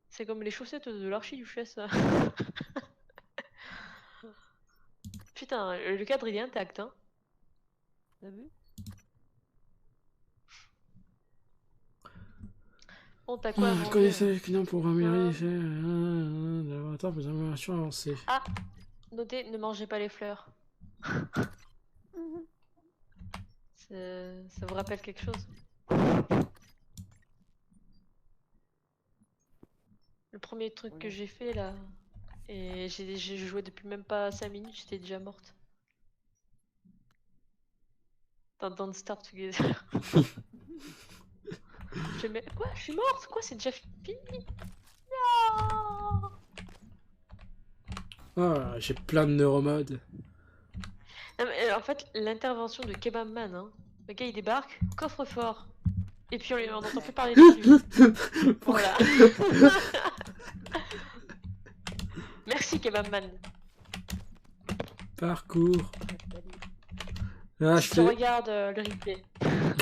C'est comme les chaussettes de l'archiduchesse. Putain, le cadre il est intact, hein. T'as vu? On t'a quoi? Je connaissais les clients pour améliorer les laboratoires pour des améliorations avancées. Ah! Notez, ne mangez pas les fleurs. Ça vous rappelle quelque chose? Le premier truc que j'ai fait là, et j'ai joué depuis même pas 5 minutes, j'étais déjà morte. Don't start together. Quoi? Je suis morte? Quoi? C'est déjà fini? Non! Ah, j'ai plein de neuromodes. En fait, l'intervention de Kebabman, hein. Le gars il débarque, coffre-fort. Et puis on n'entend plus parler de lui. Voilà. Merci Kebabman. Parcours. Ah, je regarde le replay.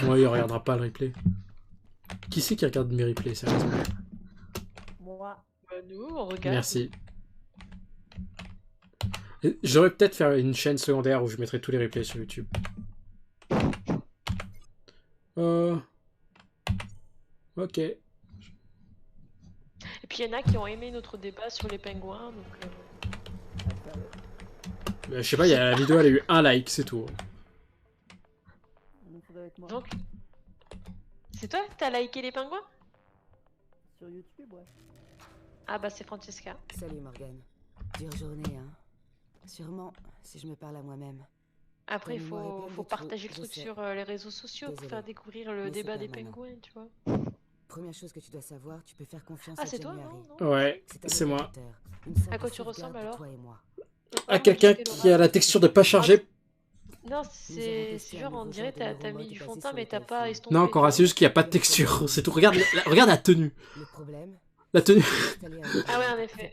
Ouais, il regardera pas le replay. Qui c'est qui regarde mes replays, sérieusement? Moi. Nous, on regarde. Merci. Je devrais peut-être faire une chaîne secondaire où je mettrai tous les replays sur YouTube. Ok. Et puis il y en a qui ont aimé notre débat sur les pingouins, donc... Je sais pas, la vidéo elle a eu 1 like, c'est tout. Donc... C'est toi que t'as liké les pingouins? Sur YouTube, ouais. Ah bah c'est Francesca. Salut Morgane. Dure journée, hein. Sûrement, si je me parle à moi-même. Après, il faut partager le truc sur les réseaux sociaux pour faire découvrir le débat des pingouins, tu vois. Première chose que tu dois savoir, tu peux faire confiance à January. Non ouais, c'est moi. À quoi tu ressembles alors? À quelqu'un qui a la texture de pas chargé. Non, c'est genre on dirait t'as mis du fond de teint mais t'as pas estompé. Non, Cora, c'est juste qu'il n'y a pas de texture, c'est tout. Regarde la tenue. La tenue. Ah ouais, en effet.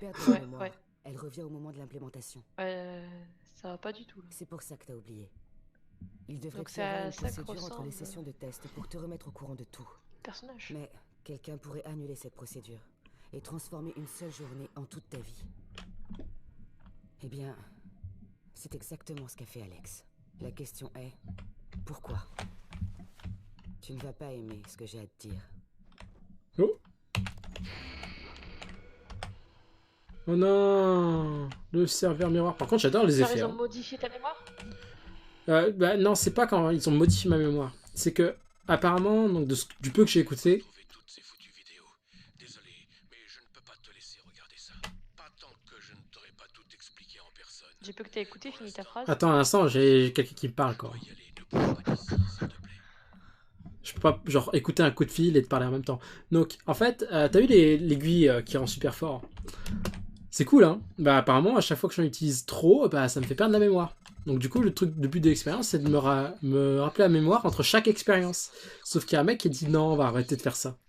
Ouais. Elle revient au moment de l'implémentation. Ça va pas du tout. C'est pour ça que t'as oublié. Il devrait donc y avoir une ça procédure entre les sessions de test pour te remettre au courant de tout. Personnage. Mais quelqu'un pourrait annuler cette procédure et transformer une seule journée en toute ta vie. Eh bien, c'est exactement ce qu'a fait Alex. La question est, pourquoi? Tu ne vas pas aimer ce que j'ai à te dire. Oh. Oh non, le serveur miroir. Par contre, j'adore les effets. Ils ont Hein. modifié ta mémoire? Bah non, c'est pas quand ils ont modifié ma mémoire. C'est que, apparemment, donc du peu que j'ai écouté... Toutes ces foutues vidéos. Désolé, mais je ne peux pas te laisser regarder ça. Pas tant que je ne t'aurai pas tout expliqué en personne. Du peu que t'as écouté, finis ta phrase. Attends un instant, j'ai quelqu'un qui me parle, quoi. Je peux pas, genre, écouter un coup de fil et te parler en même temps. Donc, en fait, t'as vu l'aiguille qui rend super fort? C'est cool, hein? Bah, apparemment, à chaque fois que j'en utilise trop, bah, ça me fait perdre la mémoire. Donc, du coup, le but de l'expérience, c'est de me rappeler la mémoire entre chaque expérience. Sauf qu'il y a un mec qui dit non, on va arrêter de faire ça.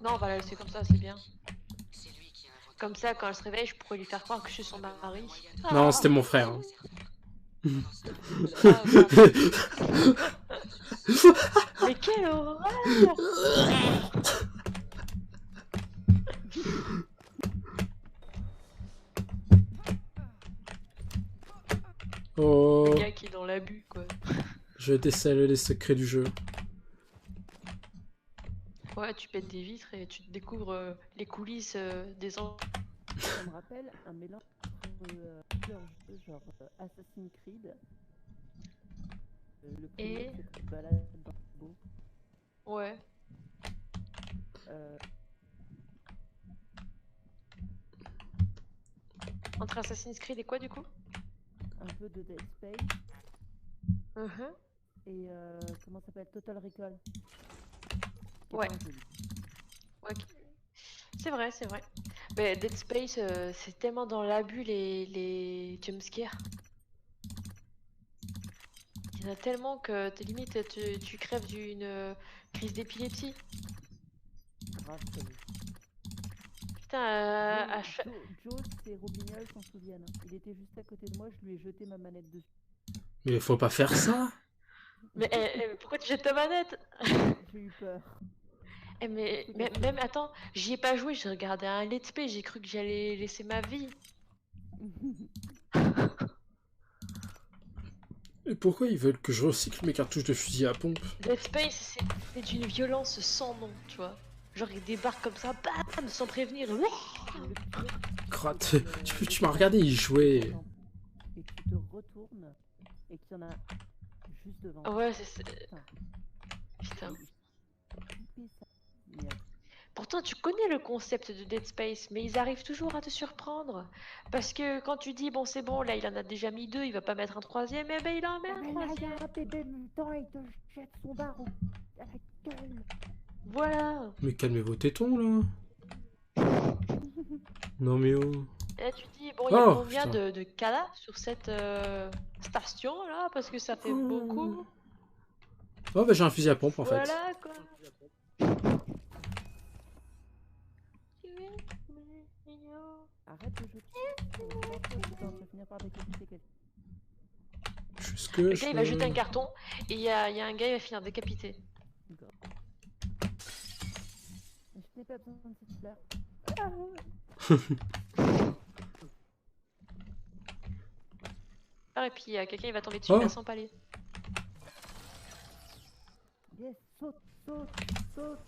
Non, on va la laisser comme ça, c'est bien. Comme ça, quand elle se réveille, je pourrais lui faire croire que je suis son mari. Non, c'était mon frère. Hein. Mais quelle horreur! Oh. Le gars qui est dans l'abus, quoi. Je décèle les secrets du jeu. Ouais, tu pètes des vitres et tu découvres les coulisses des enfants. Ça me rappelle un mélange entre plusieurs jeux, genre Assassin's Creed. Le premier, Et... c'est une balade dans le beau. Ouais. Entre Assassin's Creed et quoi, du coup? Un peu de Dead Space. Et comment ça s'appelle? Total Recall. Ouais. Ouais. C'est vrai, c'est vrai. Mais Dead Space, c'est tellement dans l'abus les jumpscares. Il y en a tellement que t'es limite tu crèves d'une crise d'épilepsie. Grave, putain, à chaque... Joe et Robignol s'en souviennent. Il était juste à côté de moi, je lui ai jeté ma manette dessus. Mais faut pas faire ça. Mais pourquoi tu jettes ta manette? J'ai eu peur. Mais même, attends, j'y ai pas joué, j'ai regardé un let's play, j'ai cru que j'allais laisser ma vie. Et pourquoi ils veulent que je recycle mes cartouches de fusil à pompe? Dead Space, c'est d'une violence sans nom, tu vois. Genre, ils débarquent comme ça, bam, sans prévenir. Crotte, tu m'as regardé y jouer. Et tu te retournes et qu'il y en a juste devant. Ouais, c'est... Putain. Pourtant, tu connais le concept de Dead Space, mais ils arrivent toujours à te surprendre. Parce que quand tu dis, bon, c'est bon, là, il en a déjà mis 2, il va pas mettre un 3e, eh ben, il en met un 3e. Il y a un bébé mutant, il te jette son bar à la gueule. Voilà. Mais calmez vos tétons, là. Non, mais oh. Et là, tu te dis, bon, il y a combien de cadavres sur cette station, là, parce que ça fait beaucoup. Oh, bah, j'ai un fusil à pompe, en fait. Voilà, quoi. Arrête de jeter. Tu vas finir par décapiter quelqu'un. Le gars, il va jeter un carton, et il y a un gars, il va finir décapité. Je n'ai pas besoin de cette fleur. Ah, et puis il y a quelqu'un, il va tomber dessus, il a 100 paliers. Yes, saute, saute, saute.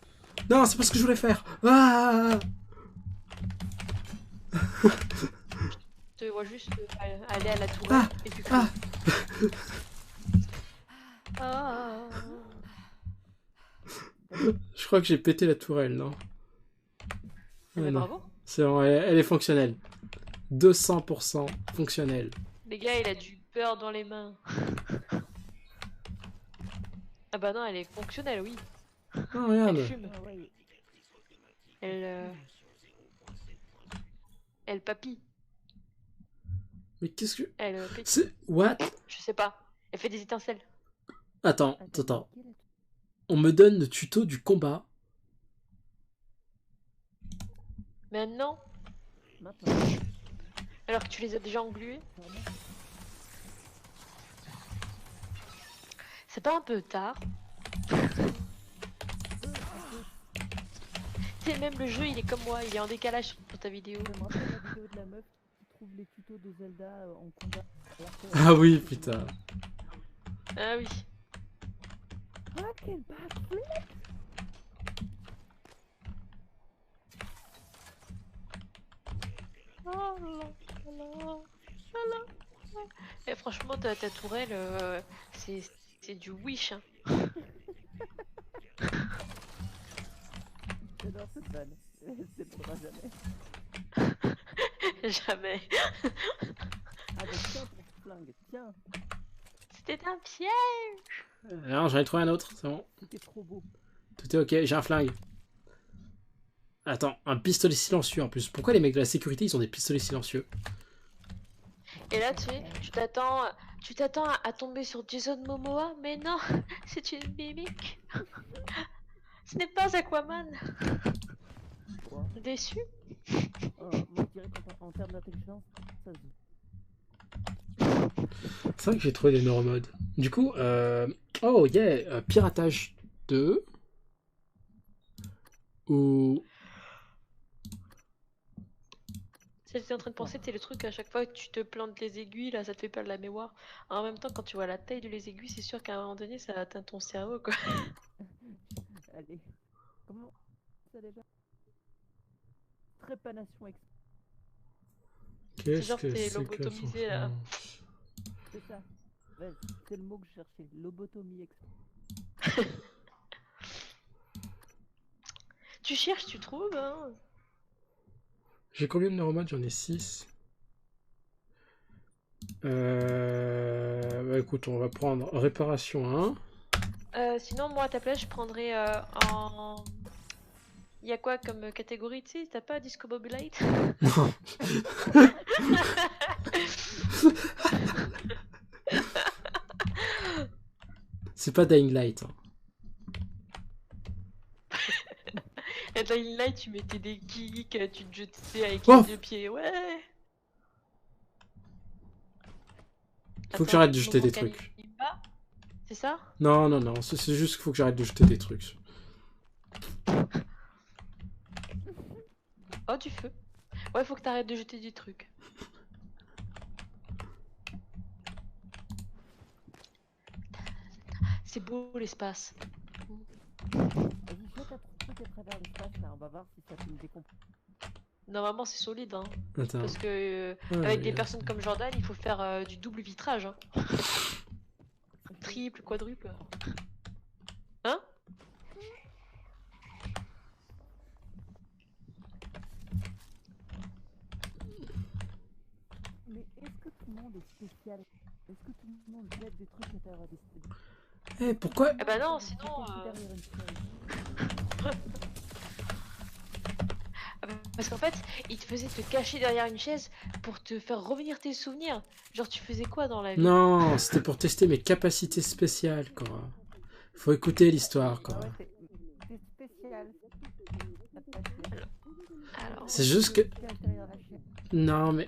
Non, c'est pas ce que je voulais faire. Ah. Je te vois juste aller à la tourelle et tu cries. Je crois que j'ai pété la tourelle, non? Mais bravo. C'est bon, elle est fonctionnelle. 200% fonctionnelle. Les gars, il a du beurre dans les mains. Ah bah non, elle est fonctionnelle, oui. Oh, regarde. Elle fume. Elle papille. Mais qu'est-ce que... Elle c'est... What? Je sais pas. Elle fait des étincelles. Attends. On me donne le tuto du combat. Maintenant. Alors que tu les as déjà englués. C'est pas un peu tard? Tu sais, même le jeu, il est comme moi, il est en décalage sur ta vidéo. vidéo de la meuf qui trouve les tutos de Zelda en combat. Ah oui, putain. Ah oui. Ah, quel backflip! Oh là là. Et franchement, ta tourelle, c'est du Wish. Hein. J'adore cette vanne. C'est pourra jamais. Jamais. Ah bah tiens ton flingue, tiens. C'était un piège. Alors, j'en ai trouvé un autre, c'est bon. C'était trop beau. Tout est ok, j'ai un flingue. Attends, un pistolet silencieux en plus. Pourquoi les mecs de la sécurité, ils ont des pistolets silencieux? Et là, tu t'attends à tomber sur Jason Momoa, mais non, c'est une mimique. Ce n'est pas Aquaman. Quoi? Déçu? Moi je dirais qu'en termes d'intelligence, ça se dit. C'est vrai que j'ai trouvé des neuromodes. Du coup, oh yeah, piratage 2. Ou... J'étais en train de penser, c'est le truc à chaque fois que tu te plantes les aiguilles, là, ça te fait perdre la mémoire. En même temps, quand tu vois la taille de les aiguilles, c'est sûr qu'à un moment donné, ça atteint ton cerveau, quoi. Allez. Comment ça déjà? Trépanation express. Qu'est-ce genre que t'es c'est que la lobotomisé, là. souffrance? C'est ça. Ouais, c'est le mot que je cherchais. Lobotomie express. Tu cherches, tu trouves, hein. J'ai combien de neuromodes? J'en ai 6. Bah écoute, on va prendre réparation 1. Sinon, moi, à ta place, je prendrais en... Il y a quoi comme catégorie, tu sais? T'as pas Disco Bobulite? Non. C'est pas Dying Light. Hein. Et dans Dying Light, tu mettais des kicks, tu te jetais avec Oh les deux pieds, ouais! Faut que j'arrête de jeter des trucs. C'est ça? Non, non, non, c'est juste qu'il faut que j'arrête de jeter des trucs. Oh, du feu. Ouais, faut que t'arrêtes de jeter des trucs. C'est beau l'espace. Vas-y, jette un truc à travers l'espace là, on va voir si ça te décompose. Normalement, c'est solide, hein. Attends. Parce que Ouais, avec mais des personnes comme Jordan, il faut faire du double vitrage. Hein. Triple, quadruple. Hein? Mais est-ce que tout le monde est spécial? Est-ce que tout le monde jette des trucs à travers des... Eh, pourquoi? Eh bah non, sinon... Parce qu'en fait, il te faisait te cacher derrière une chaise pour te faire revenir tes souvenirs. Genre, tu faisais quoi dans la vie? Non, c'était pour tester mes capacités spéciales, Cora. Faut écouter l'histoire, Cora. C'est spécial. Alors... C'est juste que... Non, mais...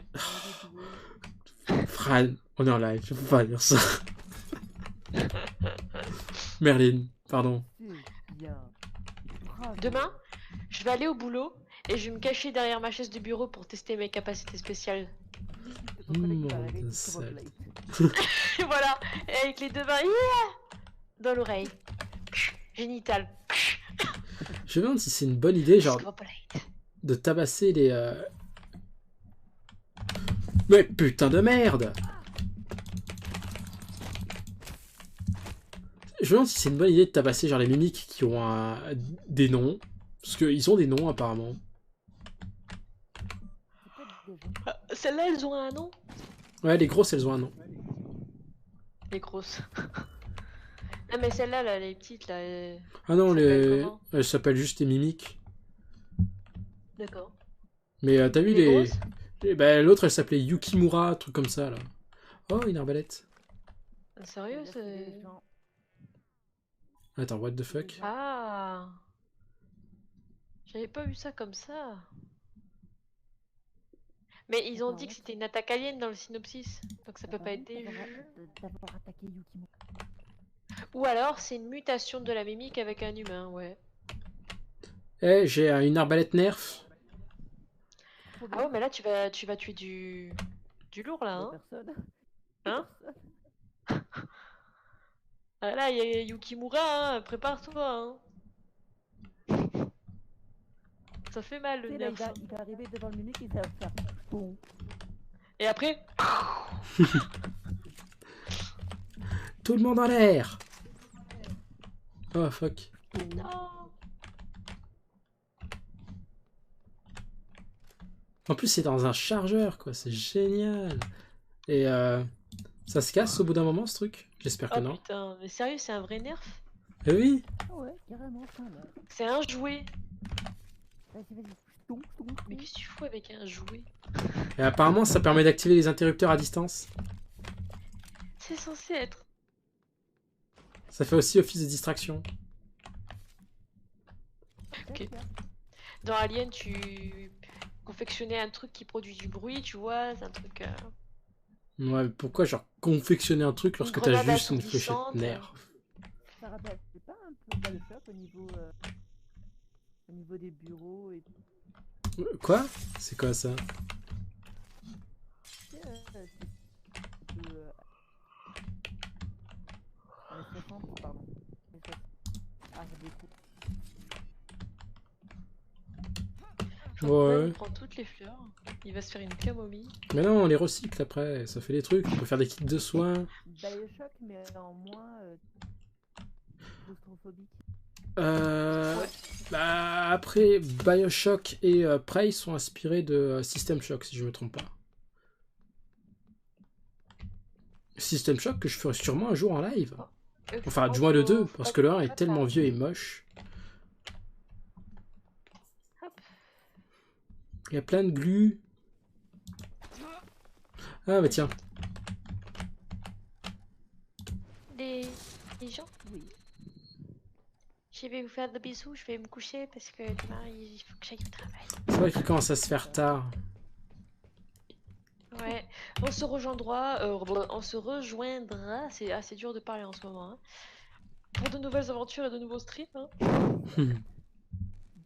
Fran, on est en live, je peux pas dire ça. Merlin, pardon. Demain, je vais aller au boulot et je vais me cacher derrière ma chaise de bureau pour tester mes capacités spéciales. Voilà, et avec les deux mains dans l'oreille. Génital. Je me demande si c'est une bonne idée, genre, de tabasser les... Mais putain de merde! Je me demande si c'est une bonne idée de tabasser genre les mimiques qui ont des noms. Parce qu'ils ont des noms apparemment. Celles-là, elles ont un nom? Ouais, les grosses, elles ont un nom. Les grosses. Non mais celles-là, là, les petites, là... Ah non, elles s'appellent juste les mimiques. D'accord. Mais t'as vu les... Bah, l'autre, elle s'appelait Yukimura, un truc comme ça, là. Oh, une arbalète. Sérieux, c'est... Attends, what the fuck? Ah, j'avais pas vu ça comme ça. Mais ils ont dit que c'était une attaque alien dans le synopsis, donc ça peut pas être des jeux. Ou alors c'est une mutation de la mimique avec un humain, ouais. Eh, j'ai une arbalète nerf. trop Ah bien. ouais, mais là, tu vas tuer du lourd, là, La hein. personne. Hein Ah là, il y a Yukimura, hein. Prépare-toi, hein. Ça fait mal, le Tu sais, là, nerf, ça. il va arriver devant le mimique et ça va faire bon. Et après... Tout le monde en l'air. Oh fuck. Non. En plus, c'est dans un chargeur, quoi. C'est génial. Et ça se casse au bout d'un moment, ce truc? J'espère que Oh non. putain, mais sérieux, c'est un vrai nerf? Eh oui. Ah ouais, carrément, ça là. C'est un jouet. Vas-y. Toum. Mais qu'est-ce que tu fous avec un jouet? Et apparemment, ça permet d'activer les interrupteurs à distance. C'est censé être... Ça fait aussi office de distraction. Ok. Dans Alien, tu confectionnais un truc qui produit du bruit, tu vois, c'est un truc... Ouais, pourquoi genre confectionner un truc lorsque t'as grenade juste une fléchette assourdissante. nerf? Ça rappelle, c'est pas un peu Bioshock au niveau des bureaux et tout. Quoi? C'est quoi ça? Tu sais, c'est un peu... les 60, pardon. Les 60. Art déco. Ouais. Il prend toutes les fleurs, il va se faire une camomille. Mais non, on les recycle après, ça fait des trucs, on peut faire des kits de soins. Bioshock, mais en moins claustrophobique. Bah, après, Bioshock et Prey sont inspirés de System Shock, si je me trompe pas. System Shock que je ferai sûrement un jour en live. Enfin, du moins le 2, parce que le 1 est tellement vieux et moche. Il y a plein de glu. Ah bah tiens. Les gens? Oui. Je vais vous faire de bisous, je vais me coucher parce que demain il faut que j'aille au travail. C'est vrai qu'il commence à se faire tard. Ouais, on se rejoindra, c'est assez dur de parler en ce moment, hein. Pour de nouvelles aventures et de nouveaux streams, hein.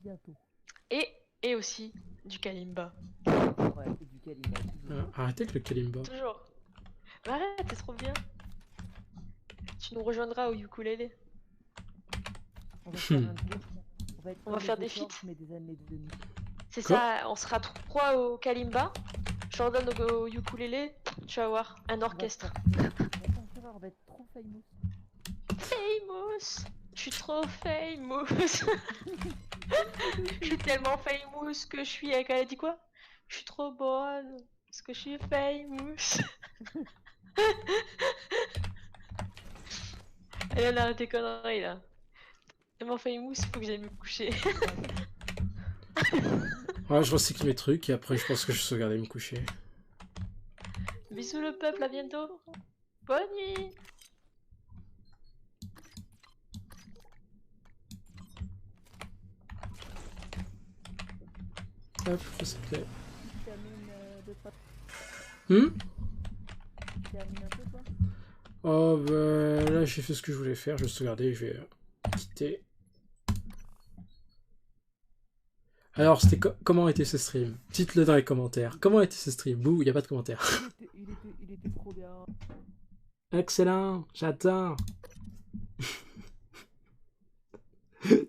Bientôt. Et aussi du Kalimba. Ouais, c'est du Kalimba. Arrêtez avec le Kalimba. Toujours. Mais arrête, c'est trop bien. Tu nous rejoindras au ukulélé. On va faire un groupe. On va faire des feats. Mais des années de demi. C'est ça, on sera 3 au Kalimba. Je leur donne au ukulélé, tu vas voir, un orchestre. On va être trop famous. Famous. Je suis trop famous. Je suis tellement famous que je suis... Elle a dit quoi? Je suis trop bonne parce que je suis famous. Elle a arrêté tes conneries là. Tellement famous, faut que j'aille me coucher. Ouais, je recycle mes trucs et après je pense que je vais sauvegarder et me coucher. Bisous le peuple, à bientôt. Bonne nuit. Hop, je sais que... Tu termines un peu, toi? Oh bah là j'ai fait ce que je voulais faire, je vais sauvegarder et je vais quitter. Alors c'était comment était ce stream? Dites-le dans les commentaires. Comment était ce stream? Bouh, il n'y a pas de commentaires. Il était trop bien. Excellent, j'adore.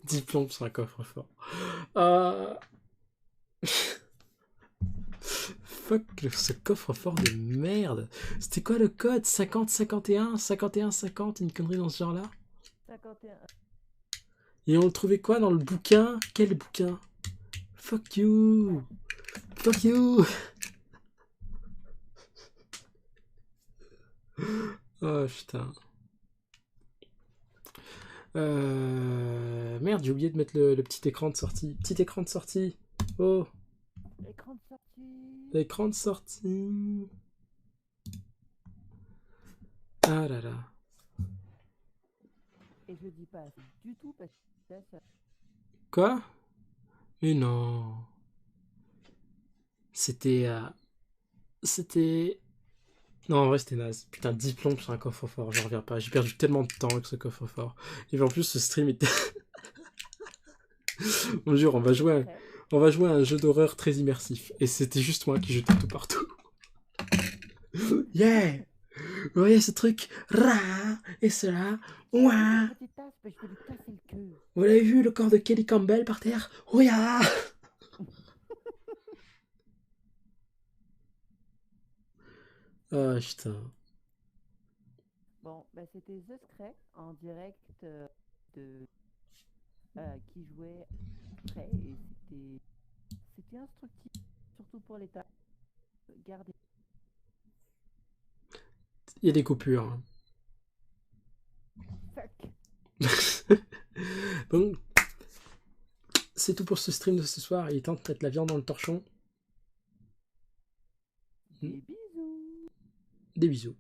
10 plombes sur un coffre-fort. Fuck ce coffre-fort de merde. C'était quoi le code? 50-51? 51-50? Une connerie dans ce genre-là? 51. Et on le trouvait quoi dans le bouquin? Quel bouquin? Fuck you! Fuck you! Oh putain. Merde, j'ai oublié de mettre le petit écran de sortie. Petit écran de sortie. Oh. Écran de sortie. Écran de sortie. Ah là là. Et je dis pas du tout parce que ça... Quoi? Mais non. C'était... C'était... Non, en vrai, c'était naze. Putain, 10 plombes sur un coffre-fort, j'en reviens pas. J'ai perdu tellement de temps avec ce coffre-fort. Et puis en plus, ce stream était... On jure, on va jouer On va jouer à un jeu d'horreur très immersif. Et c'était juste moi qui jetais tout partout. Yeah! Vous voyez ce truc? Ra! Et cela? Ouah! Petite tasse, mais je vais lui casser le cul. Vous l'avez vu, le corps de Kelly Campbell par terre? Ouah! Ah, putain. Bon, bah c'était The Scrap en direct de qui jouait après et c'était instructif, surtout pour l'état. Gardez. Il y a des coupures. Fuck. Bon. C'est tout pour ce stream de ce soir. Il est temps de mettre la viande dans le torchon. Des bisous. Des bisous.